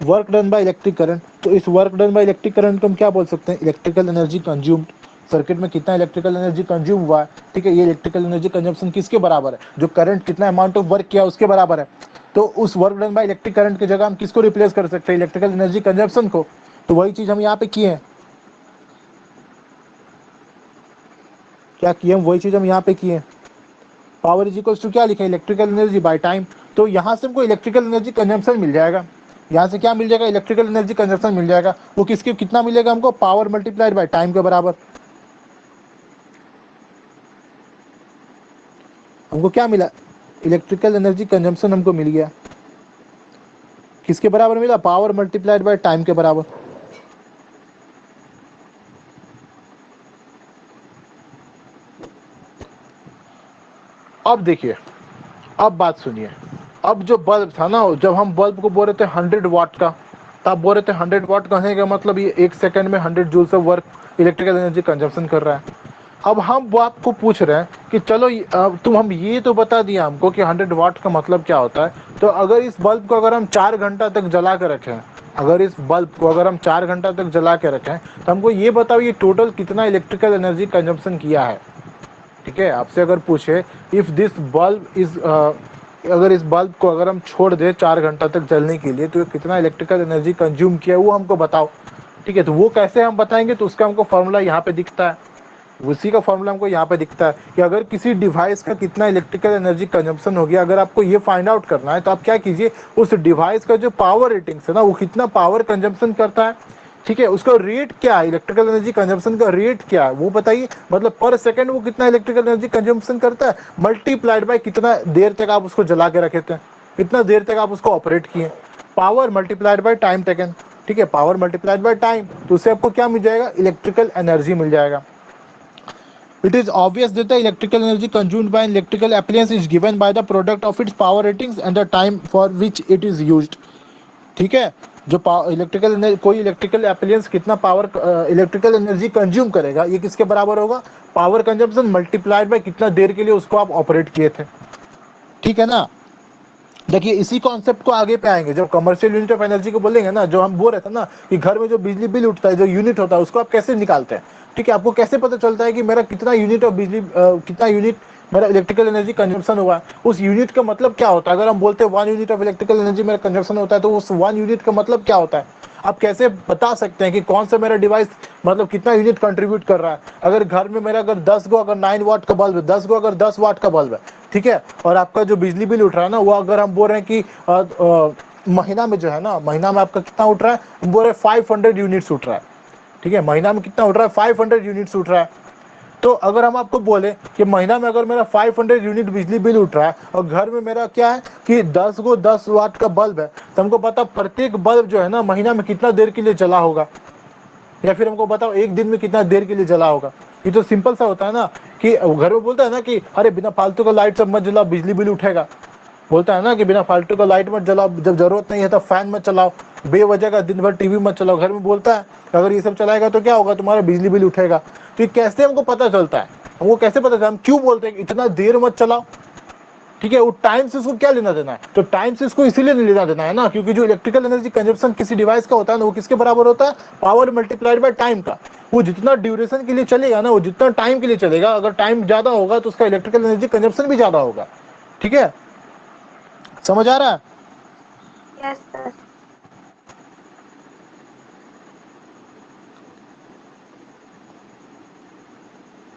work done by electric current, तो इस work done by electric current को हम क्या बोल सकते हैं, इलेक्ट्रिकल एनर्जी कंज्यूम्ड। सर्किट में कितना इलेक्ट्रिकल एनर्जी कंज्यूम हुआ है, ठीक है, ये इलेक्ट्रिकल एनर्जी कंजम्पशन किसके बराबर है, जो करंट कितना अमाउंट ऑफ वर्क किया उसके बराबर है। तो उस work done by electric current की जगह हम किसको रिप्लेस कर सकते हैं, इलेक्ट्रिकल एनर्जी कंजम्पशन को। तो वही चीज हम यहाँ पे किए हैं, क्या किए हम, वही चीज हम यहाँ पे किए हैं। पावर इज इक्वल्स टू क्या लिखा है, इलेक्ट्रिकल एनर्जी बाय टाइम। तो यहाँ से हमको इलेक्ट्रिकल एनर्जी कंजम्पशन मिल जाएगा, यहाँ से क्या मिल जाएगा, इलेक्ट्रिकल एनर्जी कंजम्पशन मिल जाएगा। वो किसके कितना मिलेगा हमको, पावर मल्टीप्लाइड बाय टाइम के बराबर। हमको क्या मिला, इलेक्ट्रिकल एनर्जी कंजम्पशन हमको मिल गया, किसके बराबर मिला, पावर मल्टीप्लाइड बाय टाइम के बराबर। अब देखिए, अब बात सुनिए, अब जो बल्ब था ना, जब हम बल्ब को बोल रहे थे 100 वाट का, तब बोल रहे थे 100 वाट कहने का मतलब ये 1 सेकंड में 100 जूल से वर्क इलेक्ट्रिकल एनर्जी कंजम्पशन कर रहा है। अब हम वो आपको पूछ रहे हैं कि चलो तुम हम ये तो बता दिया हमको कि 100 वाट का मतलब क्या होता है। तो अगर इस बल्ब को अगर हम 4 घंटा तक जला के रखें, अगर इस बल्ब को अगर हम 4 घंटा तक जला के रखें, तो हमको ये बताओ ये टोटल कितना इलेक्ट्रिकल एनर्जी कंजम्पशन किया है। ठीक है, आपसे अगर पूछे इफ दिस बल्ब इज अगर इस बल्ब को अगर हम छोड़ दें 4 घंटा तक जलने के लिए, तो कितना इलेक्ट्रिकल एनर्जी कंज्यूम किया है वो हमको बताओ। ठीक है, तो वो कैसे हम बताएंगे, तो उसका हमको फॉर्मूला यहाँ पे दिखता है, उसी का फॉर्मूला हमको यहाँ पे दिखता है कि अगर किसी डिवाइस का कितना इलेक्ट्रिकल एनर्जी कंजम्पशन हो गया, अगर आपको ये फाइंड आउट करना है, तो आप क्या कीजिए, उस डिवाइस का जो पावर रेटिंग्स है ना, वो कितना पावर कंजम्पशन करता है, ठीक है, उसका रेट क्या है, इलेक्ट्रिकल एनर्जी कंजम्पशन का रेट क्या है वो बताइए, मतलब पर सेकंड वो कितना इलेक्ट्रिकल एनर्जी कंजम्पशन करता है, मल्टीप्लाइड बाय कितना देर तक आप उसको जला के रखे थे, कितना देर तक आप उसको ऑपरेट किए, power multiplied by time taken. ठीक है, पावर मल्टीप्लाइड बाय टाइम, तो उससे आपको क्या मिल जाएगा, इलेक्ट्रिकल एनर्जी मिल जाएगा। It is obvious that the electrical energy consumed by an electrical appliance is given by the product of its power ratings and the time for which it is used. ठीक है, जो electrical कोई electrical appliance कितना power electrical energy consume करेगा, ये किसके बराबर होगा, पावर कंजम्पशन मल्टीप्लाइड बाय कितना देर के लिए उसको आप ऑपरेट किए थे। ठीक है ना, देखिए इसी कॉन्सेप्ट को आगे पे आएंगे जब कमर्शियल यूनिट ऑफ एनर्जी को बोलेंगे ना, जो हम बोल रहे थे ना कि घर में जो बिजली बिल उठता है, जो यूनिट होता है, उसको आप कैसे निकालते हैं। ठीक है, आपको कैसे पता चलता है कि मेरा कितना यूनिट ऑफ बिजली कितना यूनिट मेरा इलेक्ट्रिकल एनर्जी कंजम्पशन हुआ है, उस यूनिट का मतलब क्या होता है। अगर हम बोलते हैं 1 यूनिट ऑफ इलेक्ट्रिकल एनर्जी मेरा कंजम्पशन होता है, तो उस 1 यूनिट का मतलब क्या होता है। आप कैसे बता सकते हैं कि कौन सा मेरा डिवाइस मतलब कितना यूनिट कंट्रीब्यूट कर रहा है। अगर घर में मेरा अगर 10 गो अगर 9 वाट का बल्ब है, 10 गो अगर 10 वाट का बल्ब है, ठीक है, और आपका जो बिजली बिल उठ रहा है ना, वो अगर हम बोल रहे हैं कि महीना में जो है ना, महीना में आपका कितना उठ रहा है, हम बोल रहे हैं 500 यूनिट्स उठ रहा है। ठीक है, महीना में कितना उठ रहा है, 500 यूनिट्स उठ रहा है। तो अगर हम आपको बोले कि महीना में अगर मेरा 500 यूनिट बिजली बिल उठ रहा है और घर में मेरा क्या है कि 10 गो 10 वाट का बल्ब है, तो हमको पता प्रत्येक बल्ब जो है ना महीना में कितना देर के लिए जला होगा, या फिर हमको बताओ एक दिन में कितना देर के लिए जला होगा। ये तो सिंपल सा होता है ना कि घर में बोलता है ना कि अरे बिना फालतू का लाइट सब मत जलाओ, बिजली बिल उठेगा। बोलता है ना कि बिना फालतू का लाइट मत जलाओ, जब जरूरत नहीं है तब फैन मत चलाओ, बेवजह का दिन भर टीवी मत चलाओ। घर में बोलता है अगर ये सब चलाएगा तो क्या होगा, तुम्हारा बिजली बिल उठेगा। तो ये कैसे हमको पता चलता है, हमको कैसे पता चलता है, हम क्यों बोलते हैं कि इतना देर मत चलाओ। ठीक है, वो टाइम से इसको क्या लेना देना है, तो टाइम से इसको इसीलिए नहीं लेना देना है ना, क्योंकि जो इलेक्ट्रिकल एनर्जी कंजप्शन किसी डिवाइस का होता है ना, वो किसके बराबर होता है, पावर मल्टीप्लाइड बाय टाइम का। वो जितना ड्यूरेशन के लिए चलेगा ना, वो जितना टाइम के लिए चलेगा, अगर टाइम ज्यादा होगा तो उसका इलेक्ट्रिकल एनर्जी कंजप्शन भी ज्यादा होगा। ठीक है, समझ आ रहा है। Yes, sir.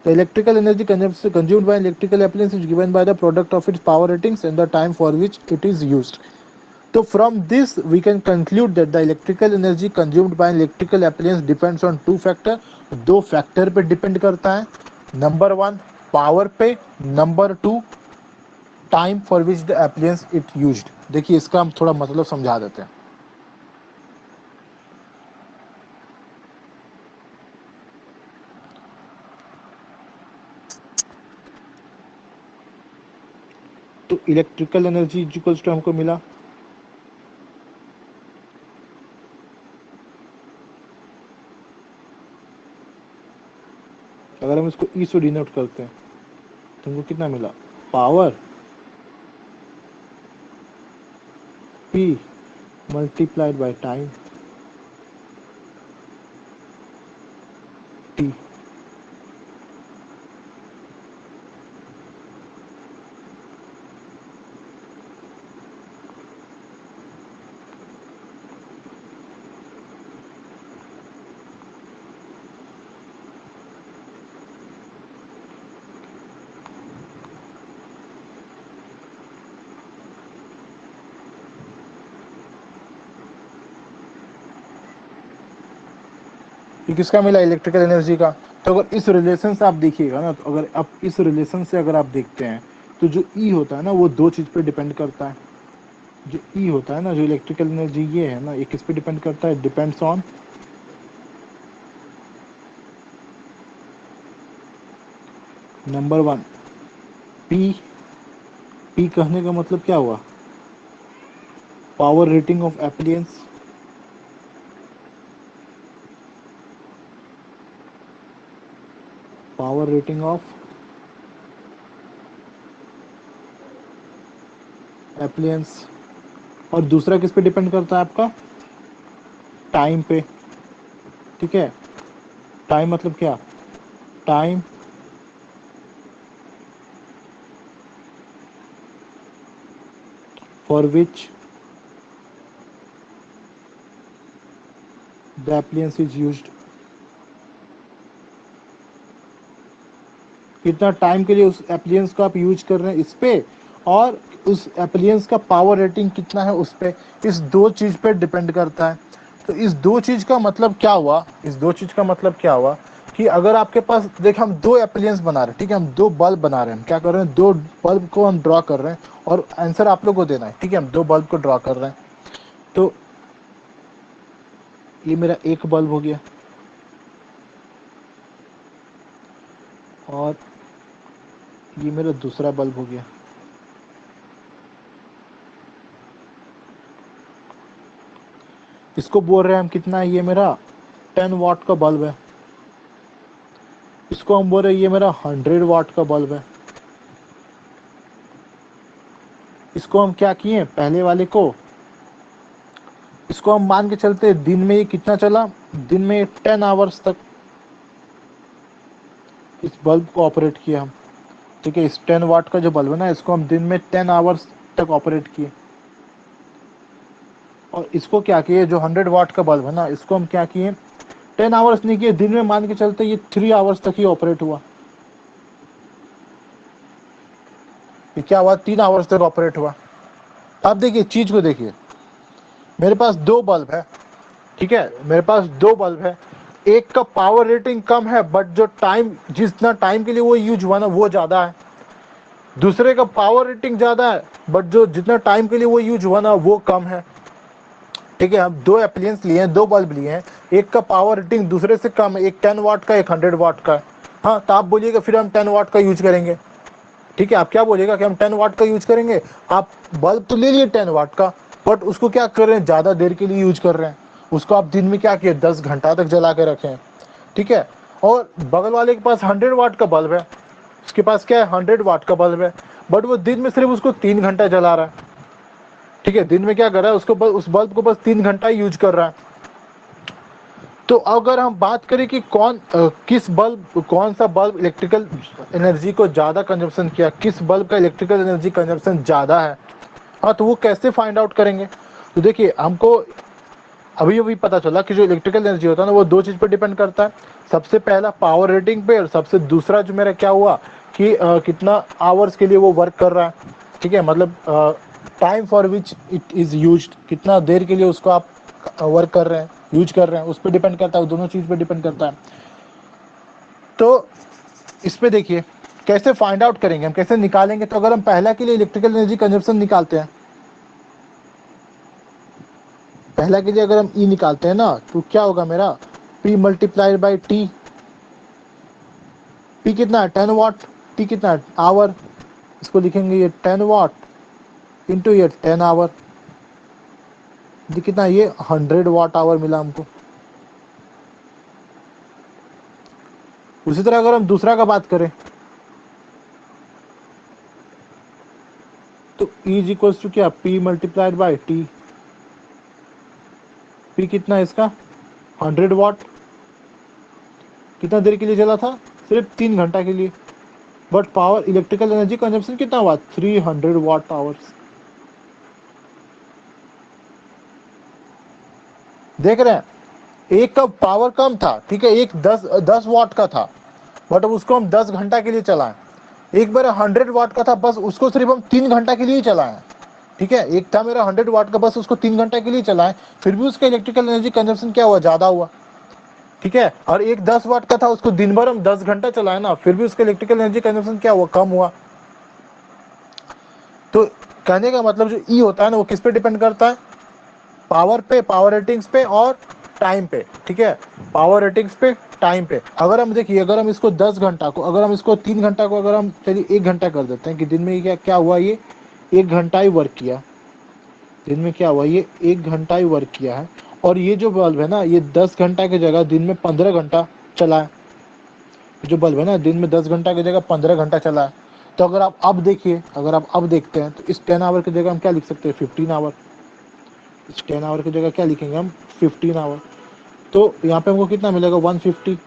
The electrical energy consumed by electrical appliance is given by the product of its power ratings and the time for which it is used. So from this we can conclude that the electrical energy consumed by an electrical appliance depends on two factor, दो factor पे depend करता है। Number 1 power पे, number 2 time for which the appliances it used. देखिए इसका हम थोड़ा मतलब समझा देते हैं। तो इलेक्ट्रिकल एनर्जी इक्वल्स टू हमको मिला अगर हम इसको ई से डिनोट करते हैं तो हमको कितना मिला, power P multiplied by time T. ये किसका मिला, इलेक्ट्रिकल एनर्जी का। तो अगर इस रिलेशन से आप देखिएगा ना, तो अगर आप इस रिलेशन से अगर आप देखते हैं तो जो ई होता है ना वो दो चीज पे डिपेंड करता है। जो ई होता है ना, जो इलेक्ट्रिकल एनर्जी ये है ना, ये किस पे डिपेंड करता है, depends on number 1 P. P कहने का मतलब क्या हुआ, power rating of appliances. Power rating of appliances. और दूसरा किस पे डिपेंड करता है आपका, टाइम पे। ठीक है, टाइम मतलब क्या, time for which the appliances is used. कितना टाइम के लिए उस एप्लियंस को आप यूज कर रहे हैं इस पे, और उस एप्लियंस का पावर रेटिंग कितना है उस पे। इस दो चीज पे डिपेंड करता है। तो इस दो चीज का मतलब क्या हुआ, इस दो चीज का मतलब क्या हुआ कि अगर आपके पास देख, हम दो एप्लियंस बना रहे हैं, ठीक है, हम दो बल्ब बना रहे हैं, क्या कर रहे हैं, दो बल्ब को हम ड्रॉ कर रहे हैं और आंसर आप लोग को देना है। ठीक है, हम दो बल्ब को ड्रॉ कर रहे हैं। तो ये मेरा एक बल्ब हो गया और ये मेरा दूसरा बल्ब हो गया। इसको बोल रहे हैं हम कितना है, ये मेरा 10 वाट का बल्ब है। इसको हम बोल रहे हैं ये मेरा 100 वाट का बल्ब है। इसको हम क्या किए, पहले वाले को, इसको हम मान के चलते हैं दिन में ये कितना चला, दिन में 10 आवर्स तक इस बल्ब को ऑपरेट किया हम। ठीक है, इस 10 वाट का जो बल्ब है ना, इसको हम दिन में 10 आवर्स तक ऑपरेट किए। और इसको क्या किए, जो 100 वाट का बल्ब है ना, इसको हम क्या किए, 10 आवर्स नहीं किए, दिन में मान के चलते ये 3 आवर्स तक ही ऑपरेट हुआ। ये क्या हुआ, 3 आवर्स तक ऑपरेट हुआ। अब देखिए चीज को देखिए, मेरे पास दो बल्ब है, ठीक है, मेरे पास दो बल्ब है। एक का पावर रेटिंग कम है बट जो टाइम, जितना टाइम के लिए वो यूज हुआ ना वो ज्यादा है। दूसरे का पावर रेटिंग ज्यादा है बट जो जितना टाइम के लिए वो यूज हुआ ना वो कम है। ठीक है, हम दो एप्लियंस लिए हैं, दो बल्ब लिए हैं, एक का पावर रेटिंग दूसरे से कम है, एक 10 वाट का, एक 100 वाट का है। हाँ, तो आप बोलिएगा फिर हम 10 वाट का यूज करेंगे। ठीक है, आप क्या बोलिएगा कि हम 10 वाट का यूज करेंगे। आप बल्ब तो ले लिए 10 वाट का, बट उसको क्या कर रहे हैं, ज्यादा देर के लिए यूज कर रहे हैं। उसको आप दिन में क्या किए, 10 घंटा तक जला के रखे हैं। ठीक है, और बगल वाले के पास 100 वाट का बल्ब है, उसके पास क्या है, 100 वाट का बल्ब है, बट वो दिन में सिर्फ उसको 3 घंटा जला रहा है। ठीक है, दिन में क्या कर रहा है, उसको उस बल्ब को बस 3 घंटा ही यूज कर रहा है। तो अगर हम बात करें कि किस बल्ब, कौन सा बल्ब इलेक्ट्रिकल एनर्जी को ज़्यादा कंजप्शन किया, किस बल्ब का इलेक्ट्रिकल एनर्जी कंजप्शन ज़्यादा है, हाँ, तो वो कैसे फाइंड आउट करेंगे। तो देखिए हमको अभी अभी पता चला कि जो इलेक्ट्रिकल एनर्जी होता है ना वो दो चीज़ पर डिपेंड करता है। सबसे पहला पावर रेटिंग पे, और सबसे दूसरा जो मेरा क्या हुआ कि कितना आवर्स के लिए वो वर्क कर रहा है। ठीक है, मतलब time for which it is use, कितना देर के लिए उसको आप वर्क कर रहे हैं, यूज कर रहे हैं, उस पर डिपेंड करता है, दोनों चीज़ पे डिपेंड करता है। तो इस पे देखिए, कैसे फाइंड आउट करेंगे, हम कैसे निकालेंगे? तो अगर हम पहला के लिए इलेक्ट्रिकल एनर्जी कंजप्शन निकालते हैं, पहला के लिए अगर हम ई निकालते हैं ना, तो क्या होगा मेरा P multiplied by T. P कितना है 10 वाट, T कितना है आवर, इसको लिखेंगे ये 10 वाट इंटू ये 10 आवर, ये कितना, ये 100 वाट आवर मिला हमको। उसी तरह अगर हम दूसरा का बात करें तो E इज इक्वल्स टू क्या, P multiplied by T. P कितना है इसका 100 वाट, कितना देर के लिए चला था, सिर्फ 3 घंटा के लिए। But power electrical energy consumption कितना हुआ 300 वाट आवर्स। देख रहे हैं, एक का पावर कम था, ठीक है, एक 10 वाट का था, बट अब उसको हम 10 घंटा के लिए चलाएं। एक मेरा 100 वाट का था, बस उसको सिर्फ हम 3 घंटा के लिए चलाएं, ठीक है। एक था मेरा 100 वाट का, बस उसको 3 घंटा के लिए चलाएं, फिर भी उसका इलेक्ट्रिकल एनर्जी कंजप्शन क्या हुआ, ज़्यादा हुआ, ठीक है। और एक 10 वाट का था, उसको दिन भर हम 10 घंटा चलाए ना, फिर भी उसका इलेक्ट्रिकल एनर्जी कंजप्शन क्या हुआ, कम हुआ। तो कहने का मतलब जो ई होता है ना, वो किस पे डिपेंड करता है, पावर पे, पावर रेटिंग्स पे और टाइम पे, ठीक है। पावर रेटिंग्स पे, टाइम पे। अगर हम देखिए, अगर हम इसको 10 घंटा को, अगर हम इसको 3 घंटा को, अगर हम चलिए 1 घंटा कर देते हैं कि दिन में क्या क्या हुआ, ये 1 घंटा ही वर्क किया, दिन में क्या हुआ, ये 1 घंटा ही वर्क किया है। और ये जो बल्ब है ना, ये 10 घंटा की जगह दिन में 15 घंटा चला है। जो बल्ब है ना, दिन में 10 घंटा की जगह 15 घंटा चला है। तो अगर आप अब देखिए, अगर आप अब देखते हैं तो इस 10 आवर की जगह हम क्या लिख सकते हैं, 15 आवर। इस 10 आवर की जगह क्या लिखेंगे हम, 15 आवर। तो यहाँ पे हमको कितना मिलेगा, 150।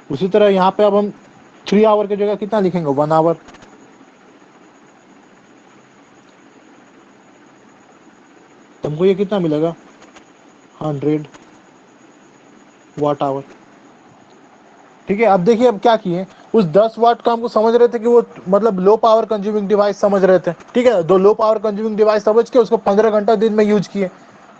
उसी तरह यहाँ पे अब हम 3 आवर की जगह कितना लिखेंगे, 1 आवर। तो हमको ये कितना मिलेगा, 100 वाट आवर, ठीक है। अब देखिए, अब क्या किए, उस 10 वाट का हमको समझ रहे थे कि वो मतलब लो पावर कंज्यूमिंग डिवाइस समझ रहे थे, ठीक है। दो लो पावर कंज्यूमिंग डिवाइस समझ के उसको 15 घंटा दिन में यूज किए,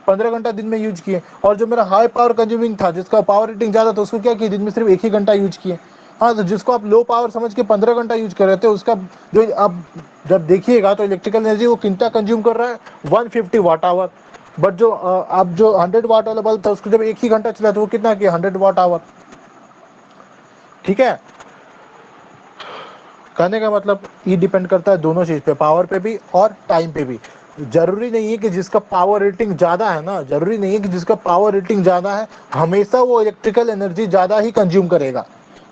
15 घंटा दिन में यूज किए। और जो मेरा हाई पावर कंज्यूमिंग था, जिसका पावर रेटिंग ज़्यादा था, उसको क्या किया, दिन में सिर्फ 1 ही घंटा यूज किए। हाँ, तो जिसको आप लो पावर समझ के 15 घंटा यूज कर रहे थे, उसका जो अब जब देखिएगा तो इलेक्ट्रिकल एनर्जी वो कितना कंज्यूम कर रहा है, 150 वाट आवर। बट जो अब जो 100 वाट वाला बल्ब था, उसको जब 1 ही घंटा चला तो वो कितना किया, 100 वाट आवर, ठीक है। कहने का मतलब ये डिपेंड करता है दोनों चीज़ पे, पावर पे भी और टाइम पे भी। जरूरी नहीं है कि जिसका पावर रेटिंग ज़्यादा है ना, जरूरी नहीं है कि जिसका पावर रेटिंग ज़्यादा है हमेशा वो इलेक्ट्रिकल एनर्जी ज़्यादा ही कंज्यूम करेगा,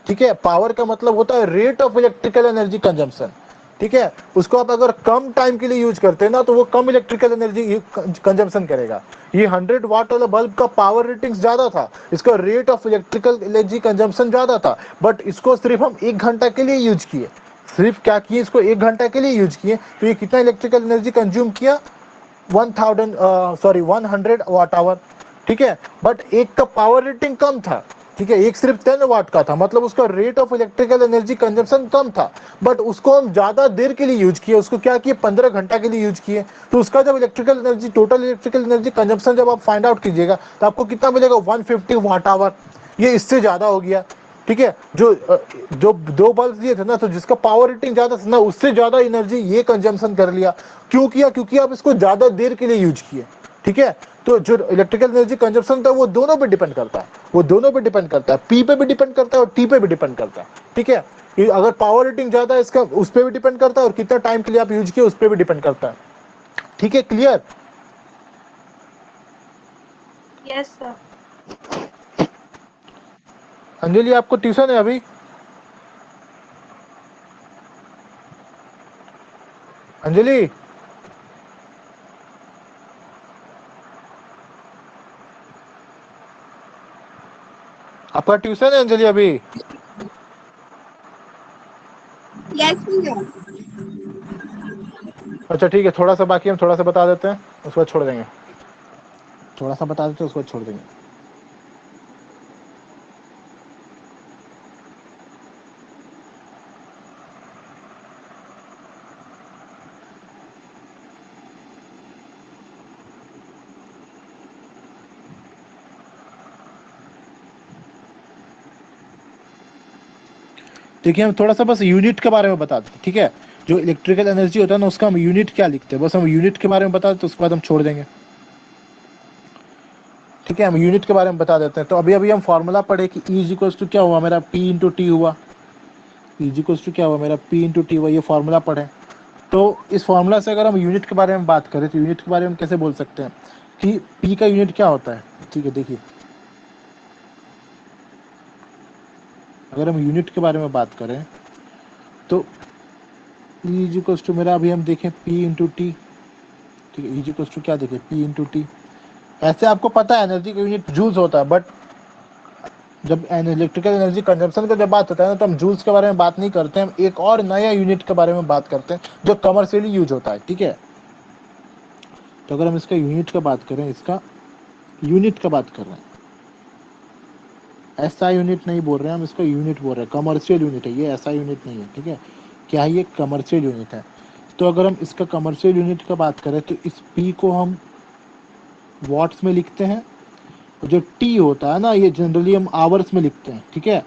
ठीक है। पावर का मतलब होता है rate of electrical energy consumption, ठीक है। उसको आप अगर कम टाइम के लिए यूज करते हैं ना, तो वो कम इलेक्ट्रिकल एनर्जी कंजम्पशन करेगा। ये 100 वाट वाला बल्ब का पावर रेटिंग ज़्यादा था, इसका rate of electrical energy consumption ज़्यादा था, बट इसको सिर्फ हम 1 घंटा के लिए यूज किए, सिर्फ क्या किए, इसको 1 घंटा के लिए यूज किए, तो ये कितना इलेक्ट्रिकल एनर्जी कंज्यूम किया, 100 वाट आवर, ठीक है। बट एक का पावर रेटिंग कम था, ठीक है, एक सिर्फ 10 वाट का था, मतलब उसका rate of electrical energy consumption कम था, बट उसको हम ज्यादा देर के लिए यूज किए, उसको क्या किए, 15 घंटा के लिए यूज किए। तो उसका जब electrical energy, total electrical energy consumption जब आप फाइंड आउट कीजिएगा, तो आपको कितना मिलेगा, 150 वाट आवर। ये इससे ज्यादा हो गया, ठीक है। जो दो बल्ब दिए थे ना, तो जिसका पावर रेटिंग ज्यादा था ना, उससे ज्यादा एनर्जी ये कंजम्पशन कर लिया। क्यों किया, क्योंकि आप इसको ज्यादा देर के लिए यूज किए, ठीक है। तो जो इलेक्ट्रिकल एनर्जी कंजप्शन था, वो दोनों पे डिपेंड करता है, वो दोनों पे डिपेंड करता है, पी पे भी डिपेंड करता है और टी पे भी डिपेंड करता है, ठीक है। अगर पावर रेटिंग ज्यादा है इसका, उस पर भी डिपेंड करता है, और कितना टाइम के लिए आप यूज किए उस पर भी डिपेंड करता है, ठीक है। क्लियर? Yes sir. अंजलि, आपको ट्यूशन है अभी? अंजलि, आपका ट्यूशन है अंजलि अभी? यस भैया। अच्छा ठीक है, थोड़ा सा बाकी, हम थोड़ा सा बता देते हैं, उसके बाद छोड़ देंगे। थोड़ा सा बता देते हैं, उसके बाद छोड़ देंगे। देखिए हम थोड़ा सा बस यूनिट के बारे में बता दें, ठीक है। जो इलेक्ट्रिकल एनर्जी होता है ना उसका हम यूनिट क्या लिखते हैं, बस हम यूनिट के बारे में बता देते, उसके बाद हम छोड़ देंगे, ठीक है। हम यूनिट के बारे में बता देते हैं। तो अभी अभी हम फॉर्मूला पढ़े कि ई इज इक्वल्स टू क्या हुआ मेरा, पी इंटू टी हुआ। ई इज इक्वल्स टू क्या हुआ मेरा, पी इंटू टी हुआ, ये फॉर्मूला पढ़े। तो इस फॉर्मूला से अगर हम यूनिट के बारे में बात करें तो यूनिट के बारे में कैसे बोल सकते हैं कि पी का यूनिट क्या होता है, ठीक है। देखिए अगर हम यूनिट के बारे में बात करें तो ई इज इक्वल्स टू मेरा, अभी हम देखें पी इंटू टी, ठीक है। ई इज इक्वल्स टू क्या देखें, पी इंटू टी। ऐसे आपको पता है एनर्जी का यूनिट जूल्स होता है, बट जब इलेक्ट्रिकल एनर्जी कंजम्पशन का जब बात होता है ना तो हम जूल्स के बारे में बात नहीं करते, हम एक और नया यूनिट के बारे में बात करते हैं जो कमर्शियली यूज होता है, ठीक है। तो अगर हम इसका यूनिट का बात करें, इसका यूनिट का बात कर रहे हैं, ऐसा यूनिट नहीं बोल रहे हैं हम, इसका यूनिट बोल रहे हैं, कमर्शियल यूनिट है ये, ऐसा यूनिट नहीं है, ठीक है। क्या है ये, कमर्शियल यूनिट है। तो अगर हम इसका कमर्शियल यूनिट का बात करें तो इस पी को हम वॉट्स में लिखते हैं, जो टी होता है ना ये जनरली हम आवर्स में लिखते हैं, ठीक है।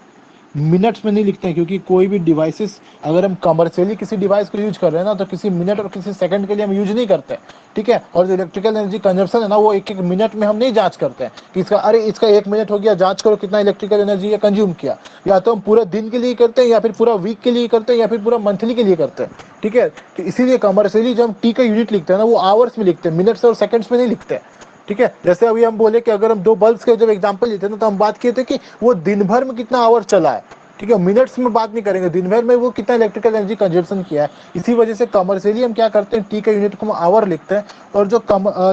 मिनट्स में नहीं लिखते हैं, क्योंकि कोई भी डिवाइसेस अगर हम कमर्शियली किसी डिवाइस को यूज कर रहे हैं ना तो किसी मिनट और किसी सेकंड के लिए हम यूज नहीं करते, ठीक है। और जो इलेक्ट्रिकल एनर्जी कंजप्शन है ना वो एक एक मिनट में हम नहीं जांच करते हैं कि इसका, अरे इसका 1 मिनट हो गया, जांच करो कितना इलेक्ट्रिकल एनर्जी ये कंज्यूम किया। या तो हम पूरा दिन के लिए करते हैं, या फिर पूरा वीक के लिए करते हैं, या फिर पूरा मंथली के लिए करते हैं, ठीक है। तो इसीलिए कमर्शियली जो हम टी का यूनिट लिखते हैं ना वो आवर्स में लिखते हैं, मिनट्स और सेकंड्स में नहीं लिखते हैं, ठीक है। जैसे अभी हम बोले कि अगर हम 2 बल्ब के जब एग्जांपल लेते हैं ना तो हम बात किए थे कि वो दिन भर में कितना आवर चला है, ठीक है। मिनट्स में बात नहीं करेंगे, दिन भर में वो कितना इलेक्ट्रिकल एनर्जी कंजप्शन किया है। इसी वजह से कमर्शियली हम क्या करते हैं, टी का यूनिट को हम आवर लिखते हैं। और जो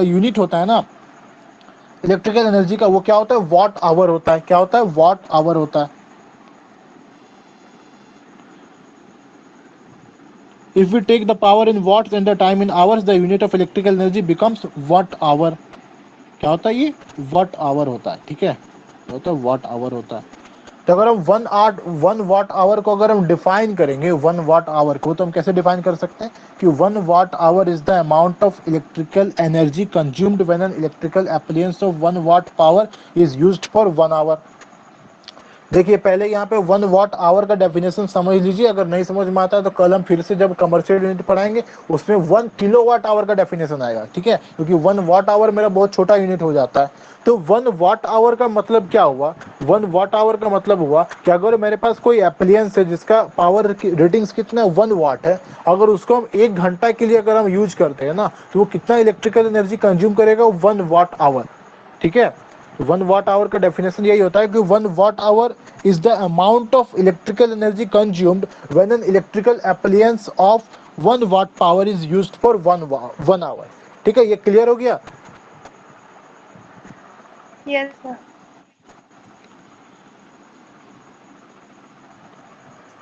यूनिट होता है ना इलेक्ट्रिकल एनर्जी का वो क्या होता है, वॉट आवर होता है। क्या होता है, वॉट आवर होता है। If we take the power in watts and the time in hours the unit of electrical energy becomes watt hour. क्या होता है ये, वॉट आवर होता है, ठीक है। होता है वॉट आवर होता है। तो अगर हम 1 वॉट आवर को अगर हम डिफाइन करेंगे, 1 वॉट आवर को, तो हम कैसे डिफाइन कर सकते हैं कि 1 watt hour is the amount of electrical energy consumed when an electrical appliance of 1 watt power is used for 1 hour. देखिए पहले यहाँ पे 1 वॉट आवर का डेफिनेशन समझ लीजिए, अगर नहीं समझ में आता है तो कल हम फिर से जब कमर्शियल यूनिट पढ़ाएंगे उसमें 1 किलोवाट आवर का डेफिनेशन आएगा, ठीक है। क्योंकि 1 वॉट आवर मेरा बहुत छोटा यूनिट हो जाता है। तो 1 वॉट आवर का मतलब क्या हुआ, 1 वॉट आवर का मतलब हुआ कि अगर मेरे पास कोई एप्लियंस है जिसका पावर की रेटिंग्स कितना 1 वाट है, अगर उसको हम 1 घंटा के लिए अगर हम यूज करते हैं ना तो वो कितना इलेक्ट्रिकल एनर्जी कंज्यूम करेगा, 1 वॉट आवर, ठीक है। 1 वॉट आवर का डेफिनेशन यही होता है कि 1 watt hour is the amount of electrical energy consumed when an electrical appliance of 1 watt power is used for 1 hour। ठीक है, ये क्लियर हो गया। Yes, sir.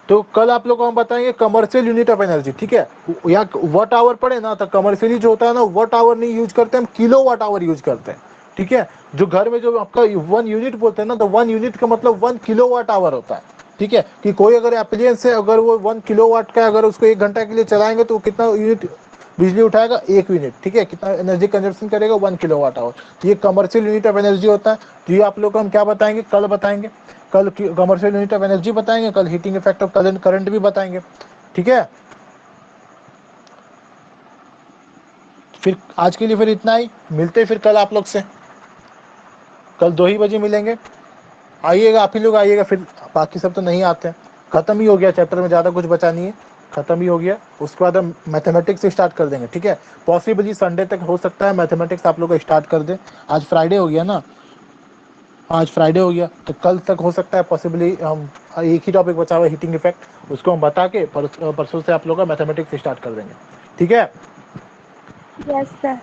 तो कल आप लोग को हम बताएंगे कमर्शियल यूनिट ऑफ एनर्जी, ठीक है। या वॉट आवर पढ़े ना तो कमर्शियली जो होता है ना वॉट आवर नहीं यूज करते, हम किलो वाट आवर यूज करते हैं, ठीक है। जो घर में जो आपका 1 यूनिट बोलते हैं ना तो 1 यूनिट का मतलब 1 किलोवाट आवर होता है, ठीक है। कि कोई अगर एप्लियंस है अगर वो 1 किलोवाट का अगर उसको 1 घंटा के लिए चलाएंगे तो कितना यूनिट बिजली उठाएगा, 1 यूनिट, ठीक है। कितना एनर्जी कंजप्शन करेगा, 1 किलोवाट आवर। तो ये कमर्शियल यूनिट ऑफ एनर्जी होता है। तो ये आप लोग को हम क्या बताएंगे, कल बताएंगे। कल कमर्शियल यूनिट ऑफ एनर्जी बताएंगे, कल हीटिंग इफेक्ट ऑफ करंट भी बताएंगे, ठीक है। फिर आज के लिए फिर इतना ही, मिलते हैं फिर कल आप लोग से, कल 2 ही बजे मिलेंगे। आइएगा, आप ही लोग आइएगा, फिर बाकी सब तो नहीं आते हैं। खत्म ही हो गया चैप्टर में, ज़्यादा कुछ बचा नहीं है, खत्म ही हो गया। उसके बाद हम मैथमेटिक्स से स्टार्ट कर देंगे, ठीक है। पॉसिबली संडे तक हो सकता है मैथमेटिक्स आप लोग को स्टार्ट कर दें। आज फ्राइडे हो गया ना, आज फ्राइडे हो गया तो कल तक हो सकता है पॉसिबली हम एक ही टॉपिक बचा हुआ है हीटिंग इफेक्ट, उसको हम बता के परसों से आप लोग का मैथमेटिक्स स्टार्ट कर देंगे, ठीक है। Yes, sir.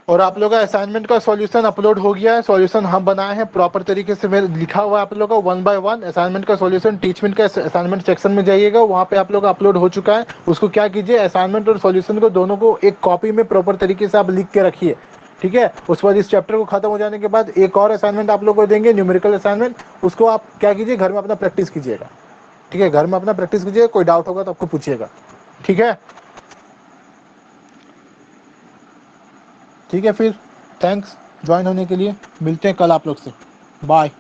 और आप लोग का असाइनमेंट का सॉल्यूशन अपलोड हो गया है। सॉल्यूशन हम बनाए हैं प्रॉपर तरीके से, मेरे लिखा हुआ है आप लोग का 1 बाय 1 असाइनमेंट का सॉल्यूशन। टीचमेंट का असाइनमेंट सेक्शन में जाइएगा, वहाँ पे आप लोग का अपलोड हो चुका है। उसको क्या कीजिए, असाइनमेंट और सॉल्यूशन को दोनों को एक कॉपी में प्रॉपर तरीके से आप लिख के रखिए, ठीक है। उसके बाद इस चैप्टर को खत्म हो जाने के बाद एक और असाइनमेंट आप लोग को देंगे, न्यूमेरिकल असाइनमेंट। उसको आप क्या कीजिए, घर में अपना प्रैक्टिस कीजिएगा, ठीक है। घर में अपना प्रैक्टिस कीजिएगा, कोई डाउट होगा तो आपको पूछिएगा, ठीक है। ठीक है, फिर थैंक्स ज्वाइन होने के लिए, मिलते हैं कल आप लोग से, बाय।